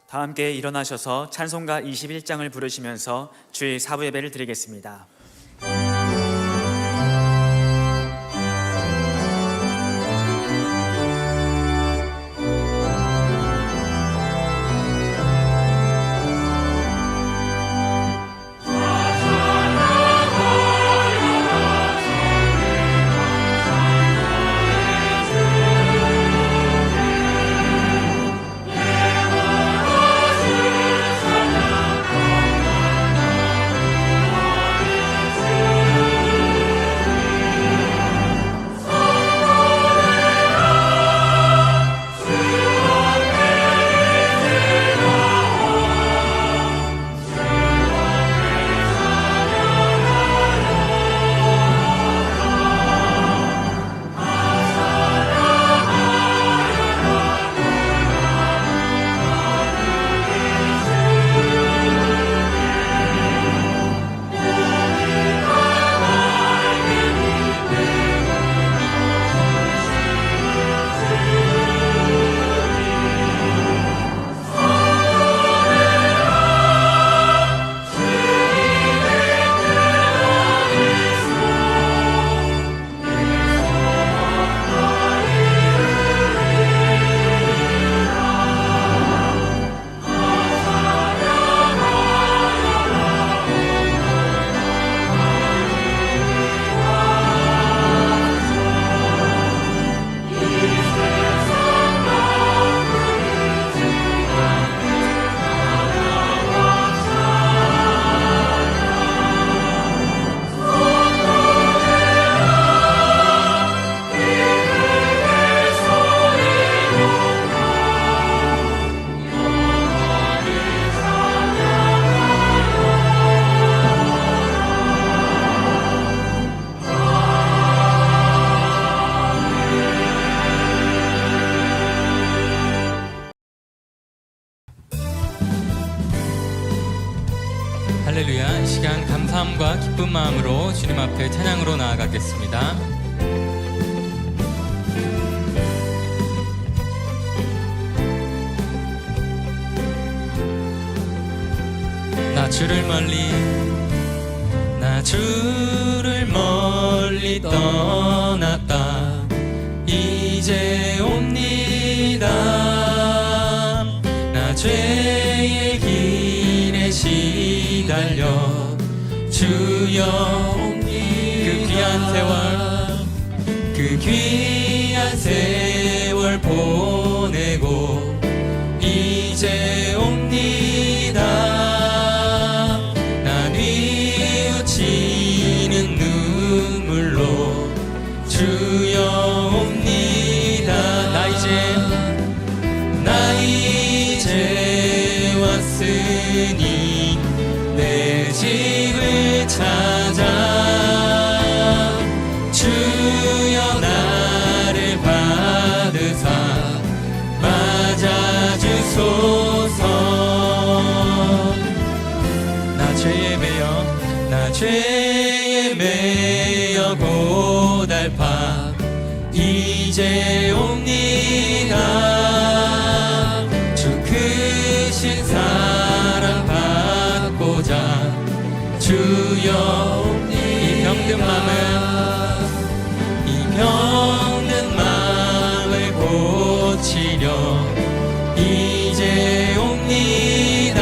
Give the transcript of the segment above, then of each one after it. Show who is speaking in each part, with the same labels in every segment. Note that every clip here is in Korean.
Speaker 1: 다 함께 일어나셔서 찬송가 21장을 부르시면서 주일 사부 예배를 드리겠습니다.
Speaker 2: 할렐루야. 이 시간 감사함과 기쁜 마음으로 주님 앞에 찬양으로 나아가겠습니다. 나 주를 멀리 떠났다 이제 옵니다. 나 죄의 길에 시달려 주여 옵니다. 그 귀한 세월 보내고 이제 옵니다. 나 뉘우치는 눈물로 주여 옵니다. 나 이제 왔으니 내 집을 찾아 주여 나를 받으사 맞아주소서. 나 죄에 매여 고달파 이제 옵니다. 주 크신 사랑 받고자 주여 옵니다. 이 병든 마음을 고치려 이제 옵니다.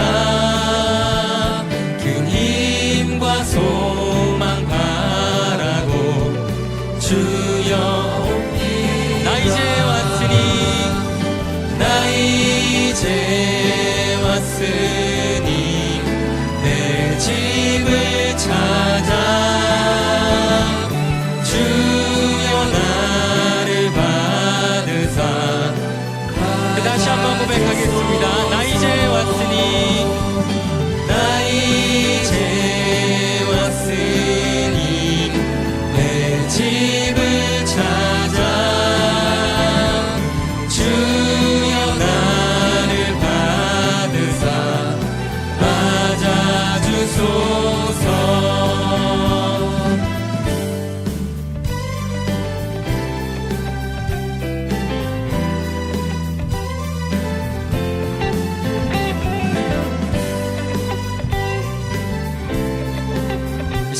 Speaker 2: 큰 힘과 소망 바라고 주여 옵니다. 나 이제 왔으니 내 집을 찾아 주여 나를 받으사. 다시 한번 고백하겠습니다. 나 이제 왔으니 내 집을 찾아 주여 나를 받으사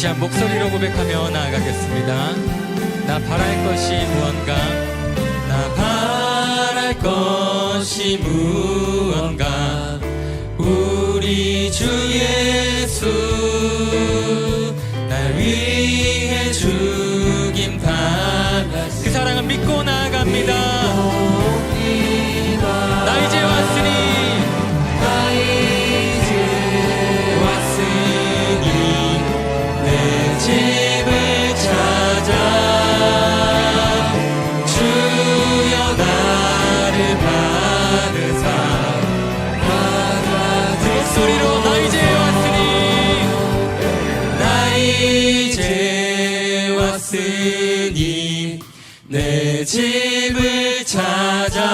Speaker 2: 시간 목소리로 고백하며 나아가겠습니다. 나 바랄 것이 무언가, 나 바랄 것이 무언가, 우리 주 예수 날 위해 죽임 받았으니 그 사랑을 믿고 나아갑니다. 나 이제 왔으니, 나 이제 왔으니 내 집을 찾아 주여 나를 받으사 목소리로 나 이제 왔으니, 나 이제 왔으니 내 집을 찾아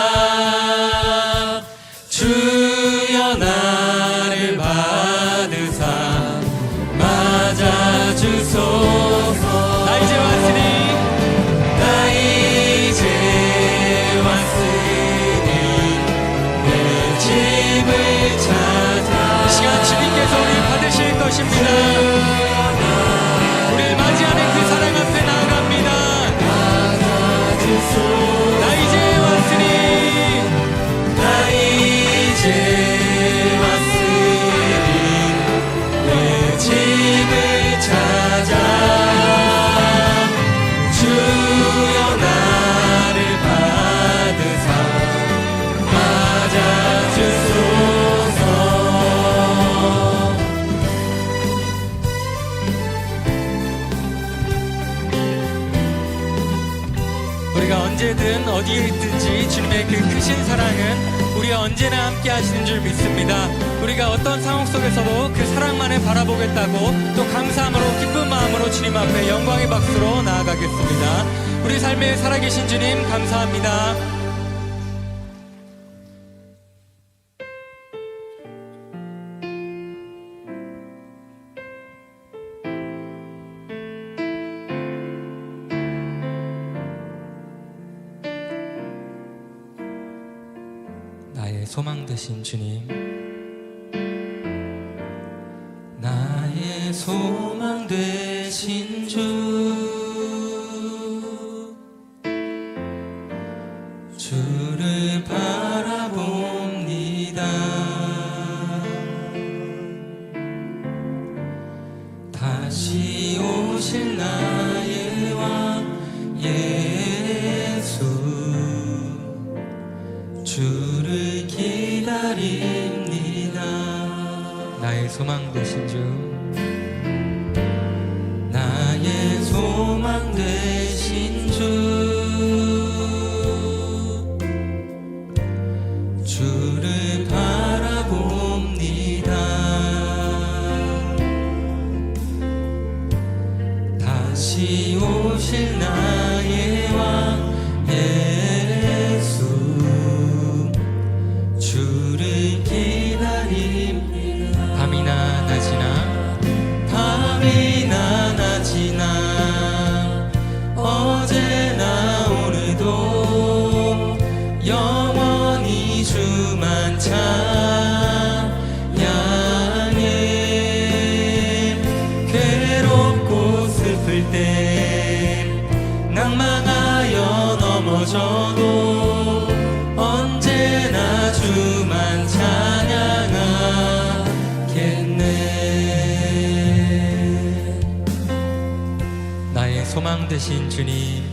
Speaker 2: 주여 나를 받으사 맞아주소서. 나 이제 왔으니, 나 이제 왔으니 내 집을 찾아 이 시간 주님께서 우리를 받으실 것입니다. 우리를 맞이하는 그 사랑 앞에 나아갑니다. 나 이제 왔으니, 나 이제 왔으니 내 집을 찾아 주여 나를 받으사 맞아주소서. 우리가 언제든 어디에 있든지 주님의 그 크신 사랑은 우리와 언제나 함께 하시는 줄 믿습니다. 우리가 어떤 상황 속에서도 그 사랑만을 바라보겠다고 또 감사함으로 기쁜 마음으로 주님 앞에 영광의 박수로 나아가겠습니다. 우리 삶에 살아계신 주님 감사합니다. 나의 소망 되신 주님, 나의 소망 되신 주, 주를 바라봅니다. 다시 오실 나의 왕 예수, 주를 기다립니다. 나의 소망 되신 주, 나의 소망 되신 주, 주를 바라봅니다. 다시 오실 나의 왕 예수, 주를 기다립니다. 밤이나 낮이나, 밤이나 낮이나, 어제나 오늘도 영원히 주만 찬양해. 괴롭고 슬플 때 낭망하여 넘어져도 언제나 주만 찬양하겠네. 나의 소망 되신 주님,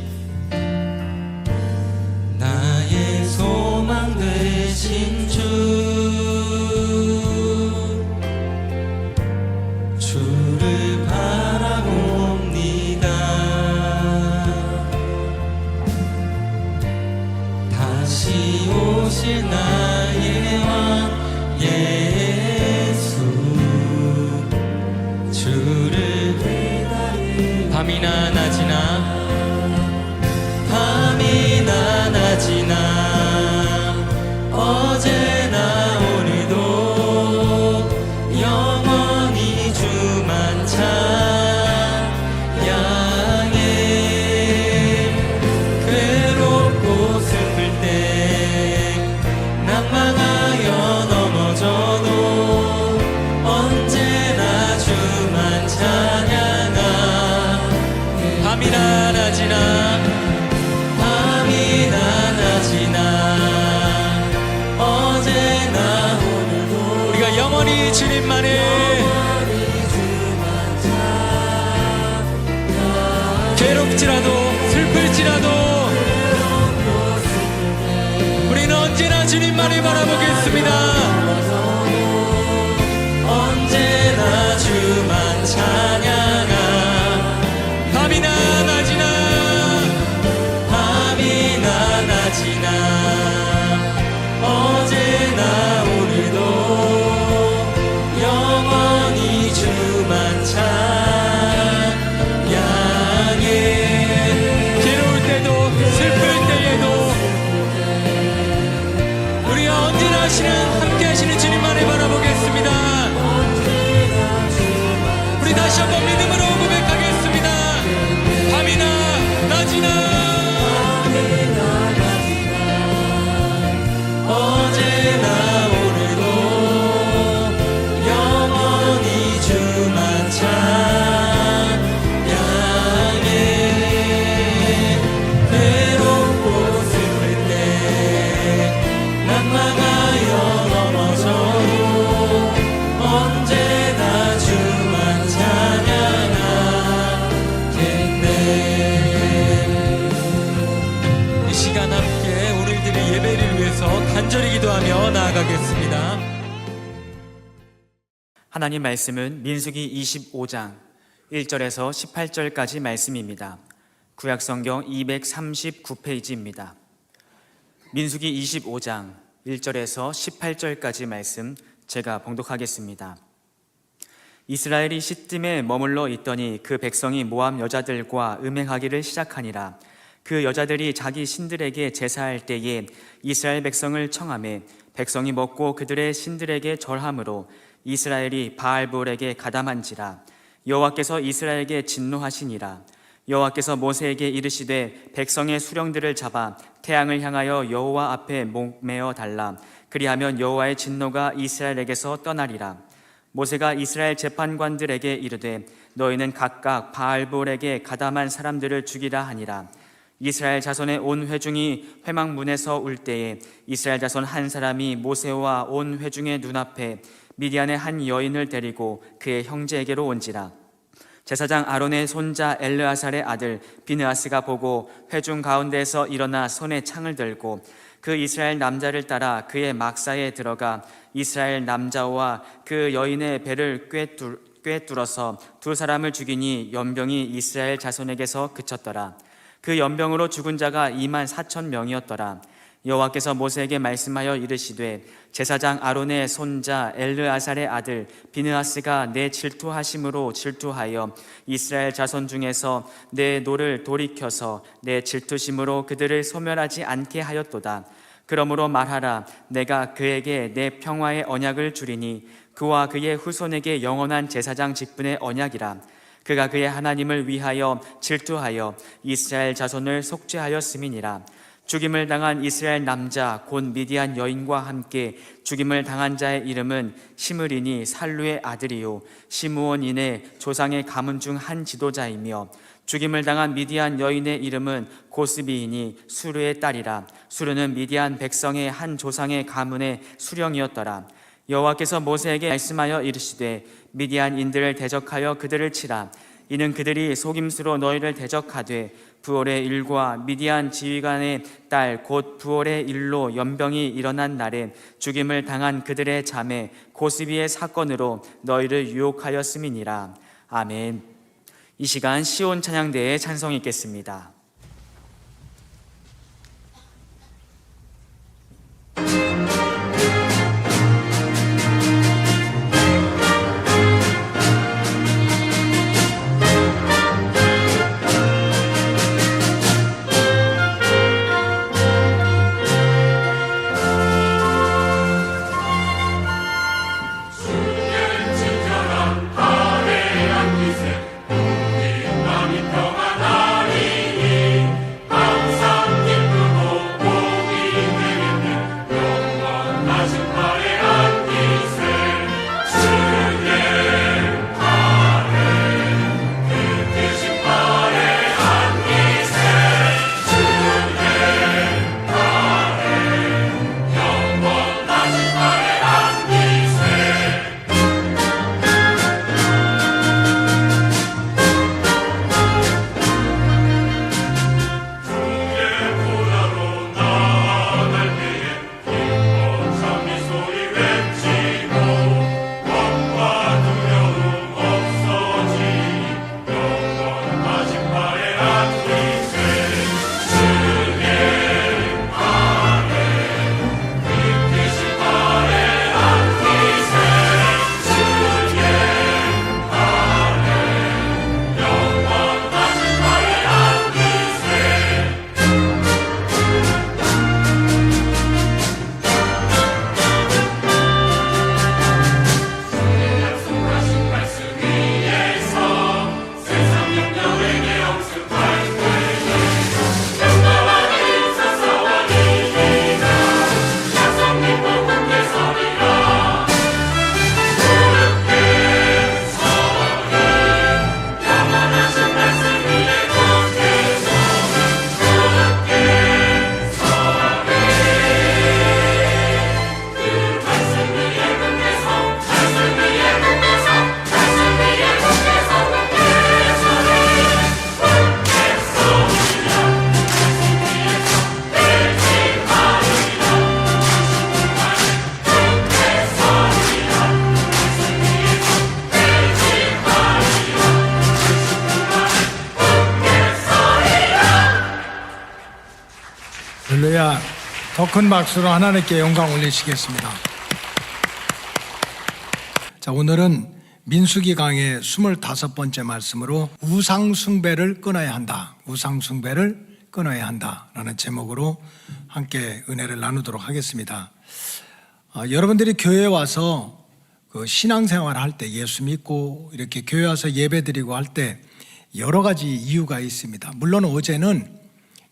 Speaker 2: 나의 소망 되신 주, 주를 바라봅니다. 다시 오실 나의 왕 예수, 주를 기다립니다. 밤이나 낮이나, 밤이나 낮이나, 어제나 오늘도 영원히 주만 찬양해. 괴롭고 슬플 때 낭망하여 넘어져도 언제나 주만 찬양하 영원히 주님만을 괴롭지라도 슬플지라도 우리는 언제나 주님만을 바라보겠습니다. 언제나 주만 찬양하 밤이나 낮이나 밤이나 낮이나 어제나 오늘도 영원히 주만 찬양해. 괴로울 때도 슬플 때에도 우리가 언제나 함께 하시는 주님만을 바라보겠습니다. 우리 다시 한번 믿음으로 고백하겠습니다. 밤이나 낮이나 어제나 오늘도 영원히 주만 찬양해. 괴롭고 슬플 때 낙망하여 넘어져도 언제나 주만 찬양하겠네. 이 시간 함께 오늘들의 예배를 위해서 간절히 기도하며 나아가겠습니다.
Speaker 1: 하나님 말씀은 민수기 25장 1절에서 18절까지 말씀입니다. 구약성경 239페이지입니다. 민수기 25장 1절에서 18절까지 말씀 제가 봉독하겠습니다. 이스라엘이 시딤에 머물러 있더니 그 백성이 모압 여자들과 음행하기를 시작하니라. 그 여자들이 자기 신들에게 제사할 때에 이스라엘 백성을 청하매 백성이 먹고 그들의 신들에게 절함으로 이스라엘이 바알볼에게 가담한지라. 여호와께서 이스라엘에게 진노하시니라. 여호와께서 모세에게 이르시되 백성의 수령들을 잡아 태양을 향하여 여호와 앞에 목매어 달라. 그리하면 여호와의 진노가 이스라엘에게서 떠나리라. 모세가 이스라엘 재판관들에게 이르되 너희는 각각 바알볼에게 가담한 사람들을 죽이라 하니라. 이스라엘 자손의 온 회중이 회막문에서 울 때에 이스라엘 자손 한 사람이 모세와 온 회중의 눈앞에 미디안의 한 여인을 데리고 그의 형제에게로 온지라. 제사장 아론의 손자 엘르아살의 아들 비느하스가 보고 회중 가운데에서 일어나 손에 창을 들고 그 이스라엘 남자를 따라 그의 막사에 들어가 이스라엘 남자와 그 여인의 배를 꿰뚫어서 두 사람을 죽이니 연병이 이스라엘 자손에게서 그쳤더라. 그 연병으로 죽은 자가 24,000명이었더라. 여호와께서 모세에게 말씀하여 이르시되 제사장 아론의 손자 엘르아살의 아들 비느하스가 내 질투하심으로 질투하여 이스라엘 자손 중에서 내 노를 돌이켜서 내 질투심으로 그들을 소멸하지 않게 하였도다. 그러므로 말하라. 내가 그에게 내 평화의 언약을 주리니 그와 그의 후손에게 영원한 제사장 직분의 언약이라. 그가 그의 하나님을 위하여 질투하여 이스라엘 자손을 속죄하였음이니라. 죽임을 당한 이스라엘 남자 곧 미디안 여인과 함께 죽임을 당한 자의 이름은 시므리니 살루의 아들이요 시므온인의 조상의 가문 중 한 지도자이며 죽임을 당한 미디안 여인의 이름은 고스비이니 수르의 딸이라. 수르는 미디안 백성의 한 조상의 가문의 수령이었더라. 여호와께서 모세에게 말씀하여 이르시되 미디안인들을 대적하여 그들을 치라. 이는 그들이 속임수로 너희를 대적하되 부올의 일과 미디안 지휘관의 딸 곧 부올의 일로 연병이 일어난 날에 죽임을 당한 그들의 자매 고스비의 사건으로 너희를 유혹하였음이니라. 아멘. 이 시간 시온 찬양대에 찬송이 있겠습니다.
Speaker 3: 평안하리니 항상 기쁘고 복이 되겠네. 영원한 더 큰 박수로 하나님께 영광 올리시겠습니다. 자, 오늘은 민수기 강의 25번째 말씀으로 우상숭배를 끊어야 한다. 우상숭배를 끊어야 한다. 라는 제목으로 함께 은혜를 나누도록 하겠습니다. 여러분들이 교회에 와서 그 신앙생활 할 때 예수 믿고 이렇게 교회 와서 예배 드리고 할 때 여러 가지 이유가 있습니다. 물론 어제는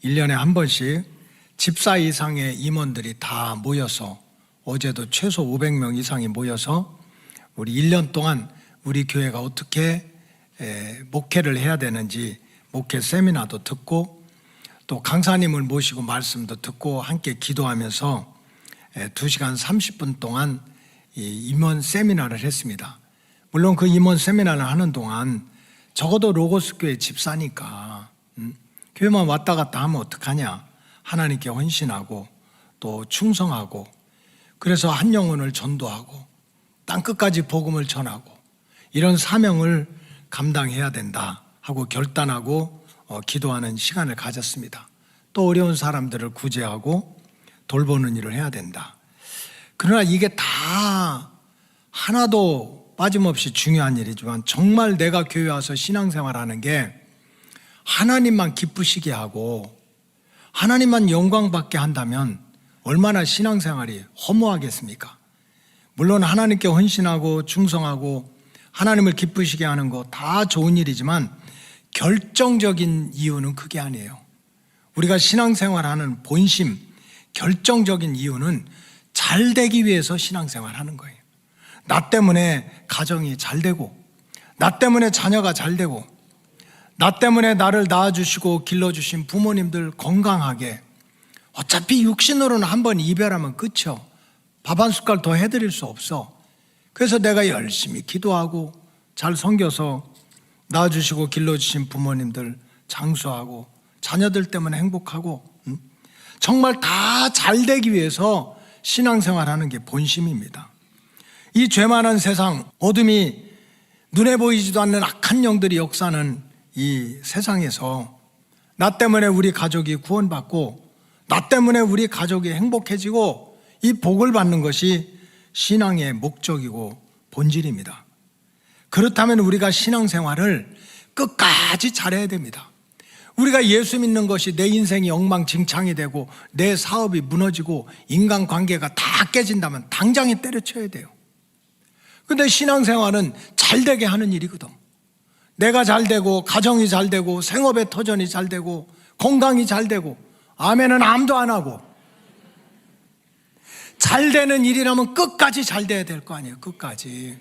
Speaker 3: 1년에 한 번씩 집사 이상의 임원들이 다 모여서 어제도 최소 500명 이상이 모여서 우리 1년 동안 우리 교회가 어떻게 목회를 해야 되는지 목회 세미나도 듣고 또 강사님을 모시고 말씀도 듣고 함께 기도하면서 2시간 30분 동안 임원 세미나를 했습니다. 물론 그 임원 세미나를 하는 동안 적어도 로고스 교회 집사니까 교회만 왔다 갔다 하면 어떡하냐, 하나님께 헌신하고 또 충성하고 그래서 한 영혼을 전도하고 땅끝까지 복음을 전하고 이런 사명을 감당해야 된다 하고 결단하고 기도하는 시간을 가졌습니다. 또 어려운 사람들을 구제하고 돌보는 일을 해야 된다. 그러나 이게 다 하나도 빠짐없이 중요한 일이지만 정말 내가 교회 와서 신앙생활하는 게 하나님만 기쁘시게 하고 하나님만 영광받게 한다면 얼마나 신앙생활이 허무하겠습니까? 물론 하나님께 헌신하고 충성하고 하나님을 기쁘시게 하는 거 다 좋은 일이지만 결정적인 이유는 그게 아니에요. 우리가 신앙생활하는 본심, 결정적인 이유는 잘 되기 위해서 신앙생활하는 거예요. 나 때문에 가정이 잘 되고 나 때문에 자녀가 잘 되고 나 때문에 나를 낳아주시고 길러주신 부모님들 건강하게, 어차피 육신으로는 한 번 이별하면 끝이요. 밥 한 숟갈 더 해드릴 수 없어. 그래서 내가 열심히 기도하고 잘 섬겨서 낳아주시고 길러주신 부모님들 장수하고 자녀들 때문에 행복하고 정말 다 잘 되기 위해서 신앙생활하는 게 본심입니다. 이 죄 많은 세상, 어둠이 눈에 보이지도 않는 악한 영들이 역사하는 이 세상에서 나 때문에 우리 가족이 구원받고 나 때문에 우리 가족이 행복해지고 이 복을 받는 것이 신앙의 목적이고 본질입니다. 그렇다면 우리가 신앙생활을 끝까지 잘해야 됩니다. 우리가 예수 믿는 것이 내 인생이 엉망진창이 되고 내 사업이 무너지고 인간관계가 다 깨진다면 당장에 때려쳐야 돼요. 근데 신앙생활은 잘 되게 하는 일이거든. 내가 잘 되고 가정이 잘 되고 생업의 터전이 잘 되고 건강이 잘 되고 아멘은 아무도 안 하고 잘 되는 일이라면 끝까지 잘 돼야 될 거 아니에요. 끝까지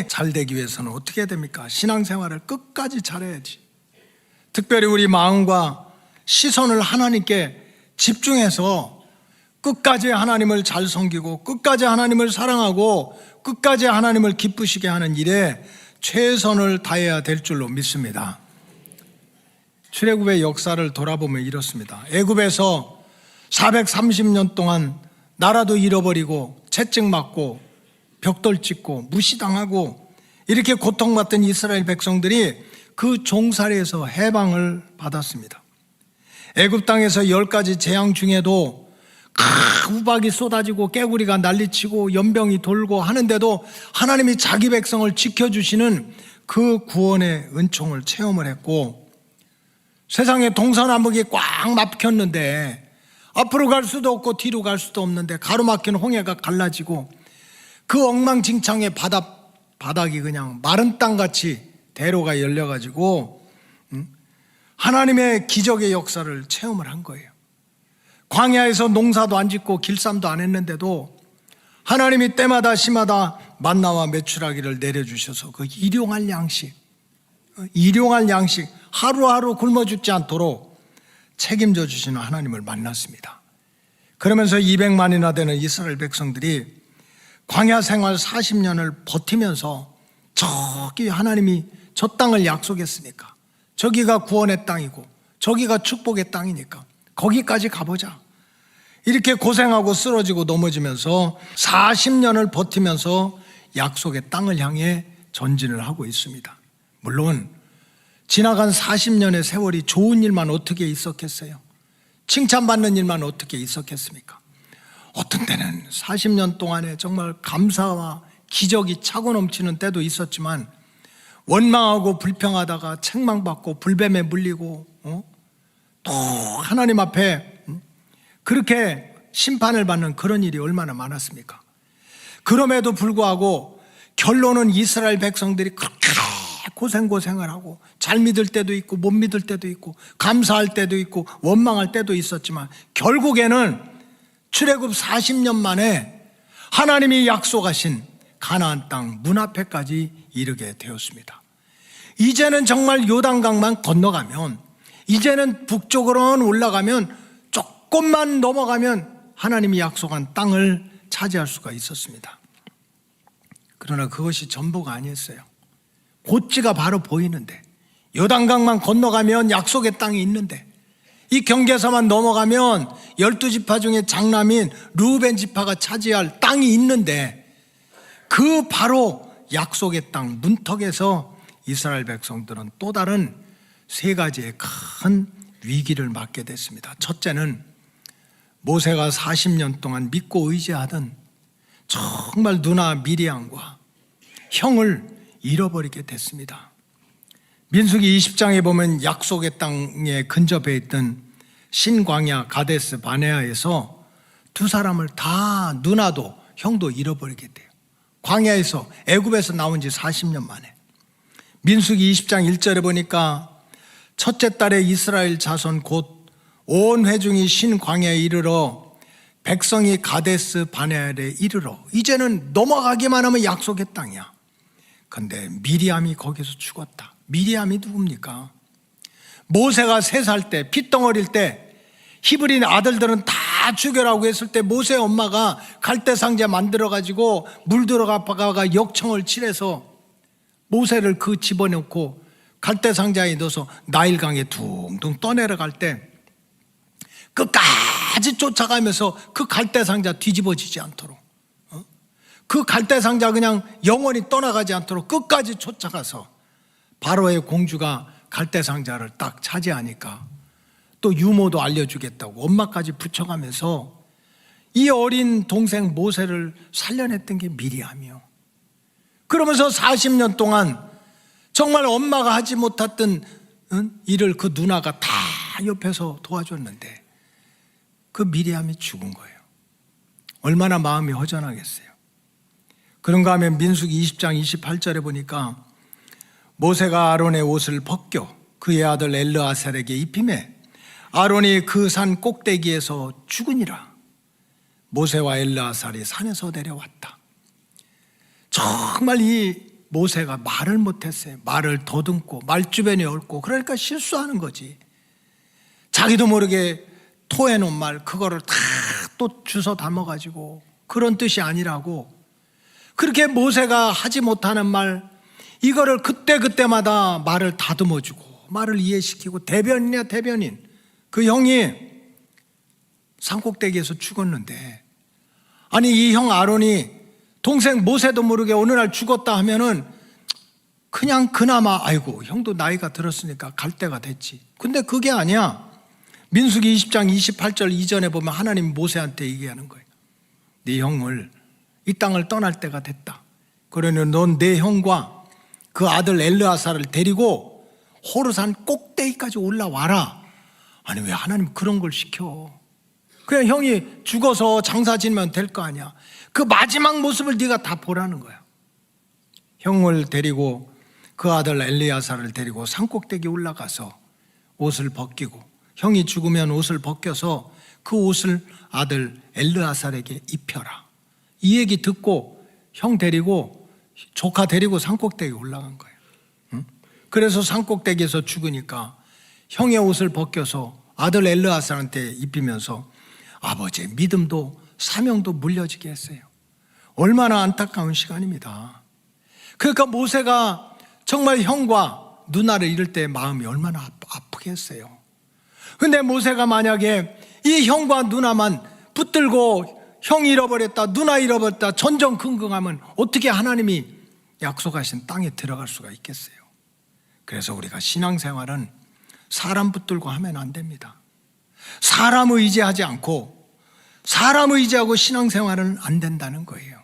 Speaker 3: 잘 되기 위해서는 어떻게 해야 됩니까? 신앙생활을 끝까지 잘해야지. 특별히 우리 마음과 시선을 하나님께 집중해서 끝까지 하나님을 잘 섬기고 끝까지 하나님을 사랑하고 끝까지 하나님을 기쁘시게 하는 일에 최선을 다해야 될 줄로 믿습니다. 출애굽의 역사를 돌아보면 이렇습니다. 애굽에서 430년 동안 나라도 잃어버리고 채찍맞고 벽돌 찍고 무시당하고 이렇게 고통받던 이스라엘 백성들이 그 종살이에서 해방을 받았습니다. 애굽 땅에서 10가지 재앙 중에도 우박이 쏟아지고 깨구리가 난리치고 연병이 돌고 하는데도 하나님이 자기 백성을 지켜주시는 그 구원의 은총을 체험을 했고 세상에 동서남북이 꽉 막혔는데 앞으로 갈 수도 없고 뒤로 갈 수도 없는데 가로막힌 홍해가 갈라지고 그 엉망진창의 바닥이 그냥 마른 땅같이 대로가 열려가지고 하나님의 기적의 역사를 체험을 한 거예요. 광야에서 농사도 안 짓고 길쌈도 안 했는데도 하나님이 때마다 시마다 만나와 메추라기를 내려주셔서 그 일용할 양식 하루하루 굶어 죽지 않도록 책임져 주시는 하나님을 만났습니다. 그러면서 200만이나 되는 이스라엘 백성들이 광야 생활 40년을 버티면서 저기 하나님이 저 땅을 약속했으니까 저기가 구원의 땅이고 저기가 축복의 땅이니까 거기까지 가보자. 이렇게 고생하고 쓰러지고 넘어지면서 40년을 버티면서 약속의 땅을 향해 전진을 하고 있습니다. 물론 지나간 40년의 세월이 좋은 일만 어떻게 있었겠어요? 칭찬받는 일만 어떻게 있었겠습니까? 어떤 때는 40년 동안에 정말 감사와 기적이 차고 넘치는 때도 있었지만 원망하고 불평하다가 책망받고 불뱀에 물리고 또 하나님 앞에 그렇게 심판을 받는 그런 일이 얼마나 많았습니까? 그럼에도 불구하고 결론은 이스라엘 백성들이 그렇게 고생을 하고 잘 믿을 때도 있고 못 믿을 때도 있고 감사할 때도 있고 원망할 때도 있었지만 결국에는 출애굽 40년 만에 하나님이 약속하신 가나안 땅 문 앞에까지 이르게 되었습니다. 이제는 정말 요단강만 건너가면, 이제는 북쪽으로 올라가면, 조금만 넘어가면 하나님이 약속한 땅을 차지할 수가 있었습니다. 그러나 그것이 전부가 아니었어요. 고지가 바로 보이는데, 요단강만 건너가면 약속의 땅이 있는데, 이 경계선만 넘어가면 12지파 중에 장남인 르우벤 지파가 차지할 땅이 있는데, 그 바로 약속의 땅 문턱에서 이스라엘 백성들은 또 다른 세 가지의 큰 위기를 맞게 됐습니다. 첫째는 모세가 40년 동안 믿고 의지하던 정말 누나 미리암과 형을 잃어버리게 됐습니다. 민수기 20장에 보면 약속의 땅에 근접해 있던 신광야 가데스 바네아에서 두 사람을 다 누나도 형도 잃어버리게 돼요. 광야에서 애굽에서 나온 지 40년 만에. 민수기 20장 1절에 보니까 첫째 달에 이스라엘 자손 곧 온 회중이 신광야에 이르러 백성이 가데스 바네아에 이르러, 이제는 넘어가기만 하면 약속의 땅이야. 근데 미리암이 거기서 죽었다. 미리암이 누굽니까? 모세가 3살 때 핏덩어릴 때 히브리 아들들은 다 죽여라고 했을 때 모세 엄마가 갈대 상자 만들어 가지고 물 들어가다가 역청을 칠해서 모세를 그 집어넣고 갈대 상자에 넣어서 나일강에 둥둥 떠내려갈 때 끝까지 쫓아가면서 그 갈대 상자 뒤집어지지 않도록, 그 갈대 상자 그냥 영원히 떠나가지 않도록 끝까지 쫓아가서 바로의 공주가 갈대 상자를 딱 차지하니까 또 유모도 알려주겠다고 엄마까지 붙여가면서 이 어린 동생 모세를 살려냈던 게 미리암이요. 그러면서 40년 동안 정말 엄마가 하지 못했던 일을 그 누나가 다 옆에서 도와줬는데 그 미리암이 죽은 거예요. 얼마나 마음이 허전하겠어요. 그런가 하면 민수기 20장 28절에 보니까 모세가 아론의 옷을 벗겨 그의 아들 엘르아살에게 입히매 아론이 그 산 꼭대기에서 죽으니라. 모세와 엘르아살이 산에서 내려왔다. 정말 이 모세가 말을 못했어요. 말을 더듬고 말주변이 얽고, 그러니까 실수하는 거지. 자기도 모르게 토해놓은 말 그거를 다 또 주워 담아가지고 그런 뜻이 아니라고, 그렇게 모세가 하지 못하는 말 이거를 그때마다 말을 다듬어주고 말을 이해시키고, 대변이냐 대변인 그 형이 산꼭대기에서 죽었는데, 아니 이 형 아론이 동생 모세도 모르게 어느 날 죽었다 하면은 그냥 그나마 아이고 형도 나이가 들었으니까 갈 때가 됐지. 근데 그게 아니야. 민수기 20장 28절 이전에 보면 하나님 모세한테 얘기하는 거예요. 네 형을 이 땅을 떠날 때가 됐다. 그러니 넌 내 형과 그 아들 엘르아사를 데리고 호르산 꼭대기까지 올라와라. 아니 왜 하나님 그런 걸 시켜? 그냥 형이 죽어서 장사 지면 될 거 아니야. 그 마지막 모습을 네가 다 보라는 거야. 형을 데리고 그 아들 엘리야사를 데리고 산꼭대기 올라가서 옷을 벗기고, 형이 죽으면 옷을 벗겨서 그 옷을 아들 엘르아살에게 입혀라. 이 얘기 듣고 형 데리고 조카 데리고 산꼭대기 올라간 거예요. 그래서 산꼭대기에서 죽으니까 형의 옷을 벗겨서 아들 엘르아살한테 입히면서 아버지의 믿음도 사명도 물려지게 했어요. 얼마나 안타까운 시간입니다. 그러니까 모세가 정말 형과 누나를 잃을 때 마음이 얼마나 아프겠어요. 근데 모세가 만약에 이 형과 누나만 붙들고 형 잃어버렸다, 누나 잃어버렸다 전전긍긍하면 어떻게 하나님이 약속하신 땅에 들어갈 수가 있겠어요. 그래서 우리가 신앙생활은 사람 붙들고 하면 안 됩니다. 사람을 의지하지 않고 사람을 의지하고 신앙생활은 안 된다는 거예요.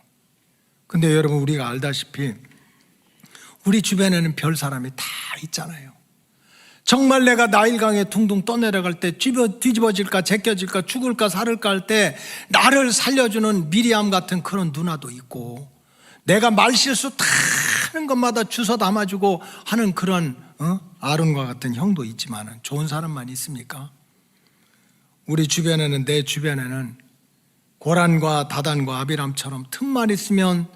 Speaker 3: 근데 여러분, 우리가 알다시피 우리 주변에는 별 사람이 다 있잖아요. 정말 내가 나일강에 둥둥 떠내려갈 때 뒤집어질까 제껴질까 죽을까 살을까 할 때 나를 살려주는 미리암 같은 그런 누나도 있고, 내가 말실수 다 하는 것마다 주워 담아주고 하는 그런 아론과 같은 형도 있지만 좋은 사람만 있습니까? 우리 주변에는, 내 주변에는 고란과 다단과 아비람처럼 틈만 있으면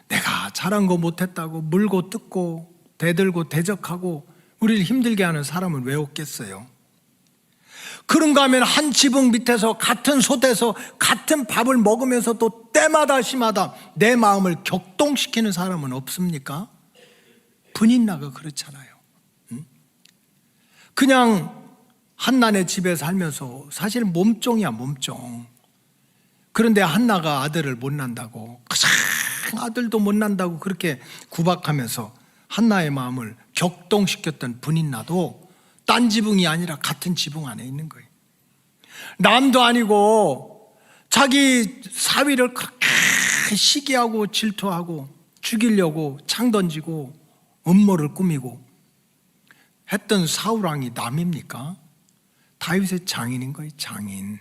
Speaker 3: 내가 잘한 거 못했다고 물고 뜯고 대들고 대적하고 우리를 힘들게 하는 사람은 왜 없겠어요? 그런가 하면 한 지붕 밑에서 같은 솥에서 같은 밥을 먹으면서도 때마다 시마다 내 마음을 격동시키는 사람은 없습니까? 분인나가 그렇잖아요. 그냥 한나네 집에 살면서 사실 몸종이야, 몸종. 그런데 한나가 아들을 못 낳는다고, 가장 아들도 못 낳는다고 그렇게 구박하면서 한나의 마음을 격동시켰던 분인나도 딴 지붕이 아니라 같은 지붕 안에 있는 거예요. 남도 아니고 자기 사위를 그렇게 시기하고 질투하고 죽이려고 창 던지고 음모를 꾸미고 했던 사울왕이 남입니까? 다윗의 장인인 거예요, 장인.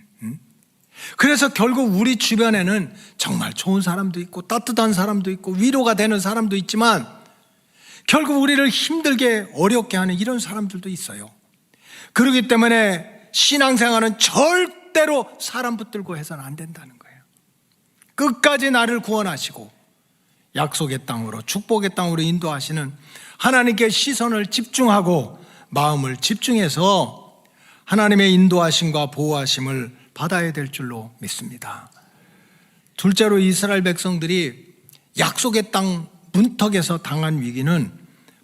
Speaker 3: 그래서 결국 우리 주변에는 정말 좋은 사람도 있고 따뜻한 사람도 있고 위로가 되는 사람도 있지만 결국 우리를 힘들게 어렵게 하는 이런 사람들도 있어요. 그렇기 때문에 신앙생활은 절대로 사람 붙들고 해서는 안 된다는 거예요. 끝까지 나를 구원하시고 약속의 땅으로, 축복의 땅으로 인도하시는 하나님께 시선을 집중하고 마음을 집중해서 하나님의 인도하심과 보호하심을 받아야 될 줄로 믿습니다. 둘째로, 이스라엘 백성들이 약속의 땅 문턱에서 당한 위기는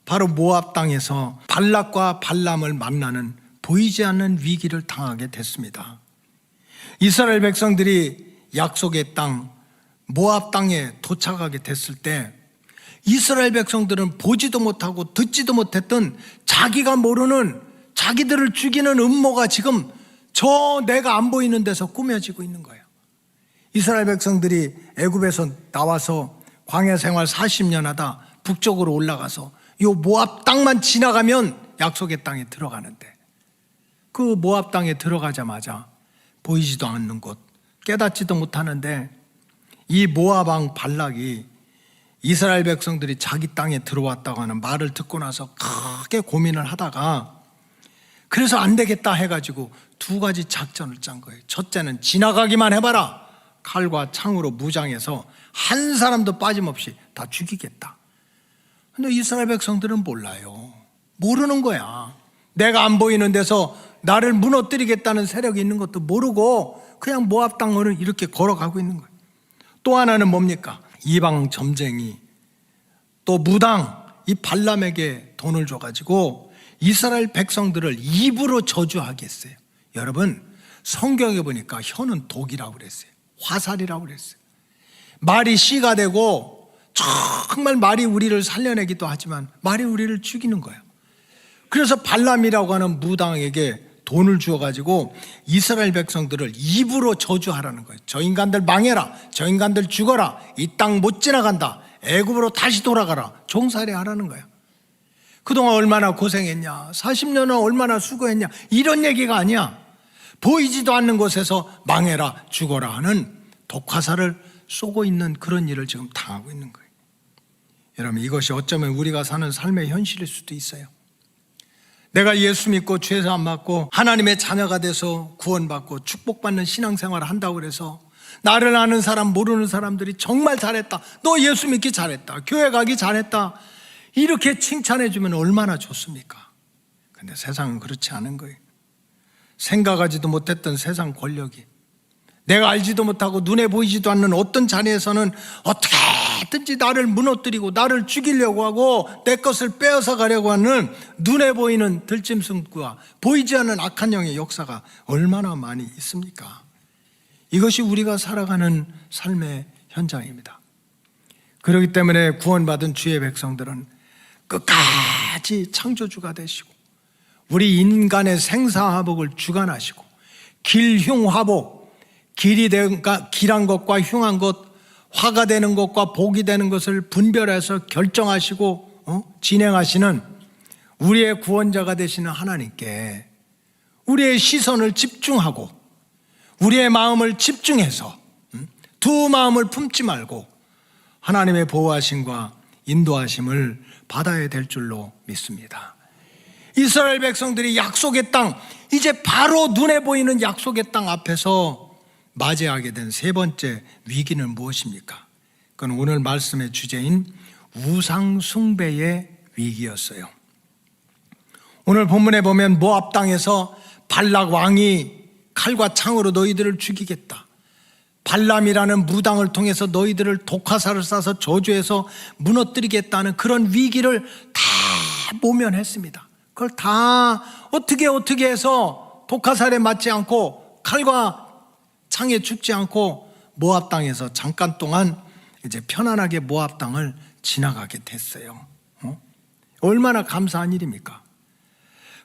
Speaker 3: 바로 모압 땅에서 발락과 발람을 만나는 보이지 않는 위기를 당하게 됐습니다. 이스라엘 백성들이 약속의 땅 모압 땅에 도착하게 됐을 때 이스라엘 백성들은 보지도 못하고 듣지도 못했던 자기가 모르는 자기들을 죽이는 음모가 지금 저 내가 안 보이는 데서 꾸며지고 있는 거예요. 이스라엘 백성들이 애굽에서 나와서 광야 생활 40년 하다 북쪽으로 올라가서 요 모압 땅만 지나가면 약속의 땅에 들어가는데, 그 모압 땅에 들어가자마자 보이지도 않는 곳, 깨닫지도 못하는데 이 모압 왕 발락이 이스라엘 백성들이 자기 땅에 들어왔다고 하는 말을 듣고 나서 크게 고민을 하다가 그래서 안 되겠다 해가지고 두 가지 작전을 짠 거예요. 첫째는 지나가기만 해봐라. 칼과 창으로 무장해서 한 사람도 빠짐없이 다 죽이겠다. 근데 이스라엘 백성들은 몰라요. 모르는 거야. 내가 안 보이는 데서 나를 무너뜨리겠다는 세력이 있는 것도 모르고 그냥 모압 땅으로 이렇게 걸어가고 있는 거예요. 또 하나는 뭡니까? 이방 점쟁이, 또 무당, 이 발람에게 돈을 줘가지고 이스라엘 백성들을 입으로 저주하게 했어요. 여러분, 성경에 보니까 혀는 독이라고 그랬어요. 화살이라고 그랬어요. 말이 씨가 되고 정말 말이 우리를 살려내기도 하지만 말이 우리를 죽이는 거예요. 그래서 발람이라고 하는 무당에게 돈을 주어가지고 이스라엘 백성들을 입으로 저주하라는 거예요. 저 인간들 망해라, 저 인간들 죽어라, 이 땅 못 지나간다, 애굽으로 다시 돌아가라, 종살이 하라는 거예요. 그동안 얼마나 고생했냐, 40년은 얼마나 수고했냐, 이런 얘기가 아니야. 보이지도 않는 곳에서 망해라, 죽어라 하는 독화살을 쏘고 있는 그런 일을 지금 당하고 있는 거예요. 여러분, 이것이 어쩌면 우리가 사는 삶의 현실일 수도 있어요. 내가 예수 믿고 죄사함 받고 하나님의 자녀가 돼서 구원받고 축복받는 신앙생활을 한다고 그래서 나를 아는 사람 모르는 사람들이 정말 잘했다, 너 예수 믿기 잘했다, 교회 가기 잘했다, 이렇게 칭찬해 주면 얼마나 좋습니까? 근데 세상은 그렇지 않은 거예요. 생각하지도 못했던 세상 권력이, 내가 알지도 못하고 눈에 보이지도 않는 어떤 자리에서는 어떻게든지 나를 무너뜨리고 나를 죽이려고 하고 내 것을 빼앗아 가려고 하는 눈에 보이는 들짐승과 보이지 않는 악한 영의 역사가 얼마나 많이 있습니까? 이것이 우리가 살아가는 삶의 현장입니다. 그렇기 때문에 구원받은 주의 백성들은 끝까지 창조주가 되시고 우리 인간의 생사화복을 주관하시고 길흉화복, 길한 것과 흉한 것, 화가 되는 것과 복이 되는 것을 분별해서 결정하시고 진행하시는 우리의 구원자가 되시는 하나님께 우리의 시선을 집중하고 우리의 마음을 집중해서 두 마음을 품지 말고 하나님의 보호하심과 인도하심을 받아야 될 줄로 믿습니다. 이스라엘 백성들이 약속의 땅, 이제 바로 눈에 보이는 약속의 땅 앞에서 맞이하게 된 세 번째 위기는 무엇입니까? 그건 오늘 말씀의 주제인 우상 숭배의 위기였어요. 오늘 본문에 보면 모압 땅에서 발락 왕이 칼과 창으로 너희들을 죽이겠다, 발람이라는 무당을 통해서 너희들을 독화살을 쏴서 저주해서 무너뜨리겠다는 그런 위기를 다 모면했습니다. 그걸 다 어떻게 해서 독화살에 맞지 않고 칼과 창에 죽지 않고 모압 땅에서 잠깐 동안 이제 편안하게 모압 땅을 지나가게 됐어요. 얼마나 감사한 일입니까?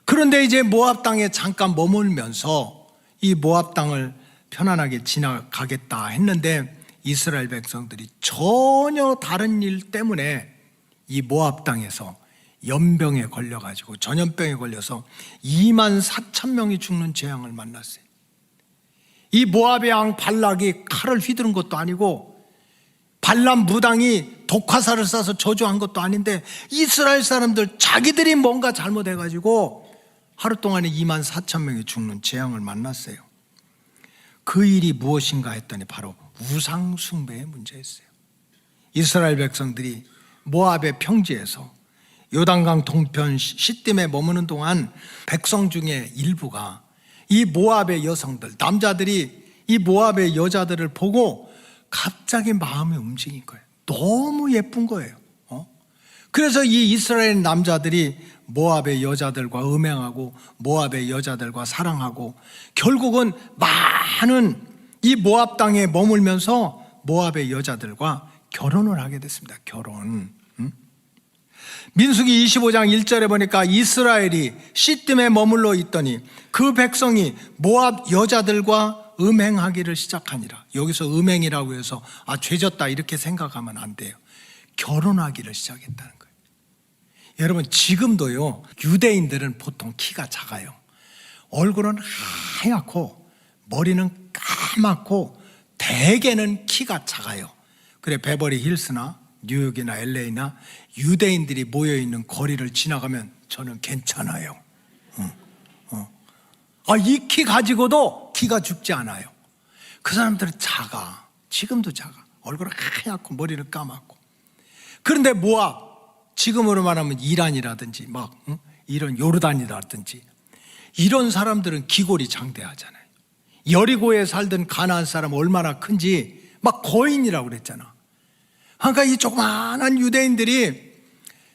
Speaker 3: 그런데 이제 모압 땅에 잠깐 머물면서 이 모압 땅을 편안하게 지나가겠다 했는데 이스라엘 백성들이 전혀 다른 일 때문에 이 모압 땅에서 연병에 걸려가지고 전염병에 걸려서 24,000명이 죽는 재앙을 만났어요. 이 모압의 왕 발락이 칼을 휘두른 것도 아니고 발람 무당이 독화살을 쏴서 저주한 것도 아닌데 이스라엘 사람들 자기들이 뭔가 잘못해가지고 하루 동안에 24,000명이 죽는 재앙을 만났어요. 그 일이 무엇인가 했더니 바로 우상 숭배의 문제였어요. 이스라엘 백성들이 모압의 평지에서 요단강 동편 시딤에 머무는 동안 백성 중에 일부가 이 모압의 여성들, 남자들이 이 모압의 여자들을 보고 갑자기 마음이 움직인 거예요. 너무 예쁜 거예요. 그래서 이 이스라엘 남자들이 모압의 여자들과 음행하고 모압의 여자들과 사랑하고 결국은 많은 이 모압 땅에 머물면서 모압의 여자들과 결혼을 하게 됐습니다. 결혼. 민수기 25장 1절에 보니까 이스라엘이 시딤에 머물러 있더니 그 백성이 모압 여자들과 음행하기를 시작하니라. 여기서 음행이라고 해서 죄졌다 이렇게 생각하면 안 돼요. 결혼하기를 시작했다는 거예요. 여러분, 지금도요, 유대인들은 보통 키가 작아요. 얼굴은 하얗고 머리는 까맣고 대개는 키가 작아요. 그래, 베버리 힐스나 뉴욕이나 LA나 유대인들이 모여있는 거리를 지나가면 저는 괜찮아요. 이 키 가지고도 키가 죽지 않아요. 그 사람들은 작아. 지금도 작아. 얼굴은 하얗고 머리는 까맣고. 그런데 모압, 지금으로 말하면 이란이라든지 이런 요르단이라든지 이런 사람들은 기골이 장대하잖아요. 여리고에 살던 가나안 사람 얼마나 큰지 막 거인이라고 그랬잖아. 그러니까 이 조그마한 유대인들이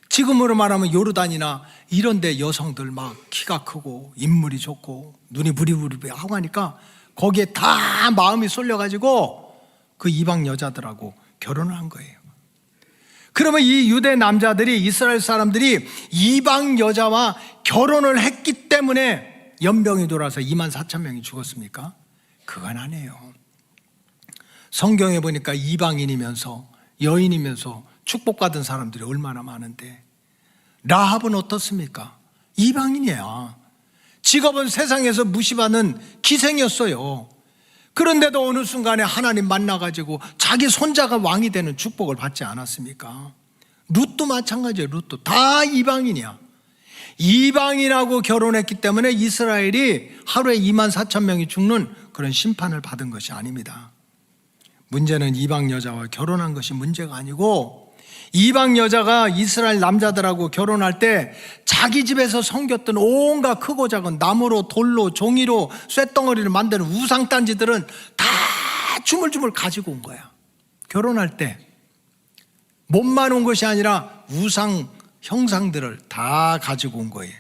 Speaker 3: 지금으로 말하면 요르단이나 이런 데 여성들 막 키가 크고 인물이 좋고 눈이 부리부리하고 하니까 거기에 다 마음이 쏠려가지고 그 이방 여자들하고 결혼을 한 거예요. 그러면 이 유대 남자들이, 이스라엘 사람들이 이방 여자와 결혼을 했기 때문에 연병이 돌아서 24,000명이 죽었습니까? 그건 아니에요. 성경에 보니까 이방인이면서 여인이면서 축복받은 사람들이 얼마나 많은데, 라합은 어떻습니까? 이방인이야. 직업은 세상에서 무시받는 기생이었어요. 그런데도 어느 순간에 하나님 만나가지고 자기 손자가 왕이 되는 축복을 받지 않았습니까? 룻도 마찬가지예요. 룻도 다 이방인이야. 이방인하고 결혼했기 때문에 이스라엘이 하루에 24,000명이 죽는 그런 심판을 받은 것이 아닙니다. 문제는 이방 여자와 결혼한 것이 문제가 아니고, 이방 여자가 이스라엘 남자들하고 결혼할 때 자기 집에서 섬겼던 온갖 크고 작은 나무로, 돌로, 종이로, 쇳덩어리를 만드는 우상단지들은 다 주물주물 가지고 온 거야. 결혼할 때 몸만 온 것이 아니라 우상 형상들을 다 가지고 온 거예요.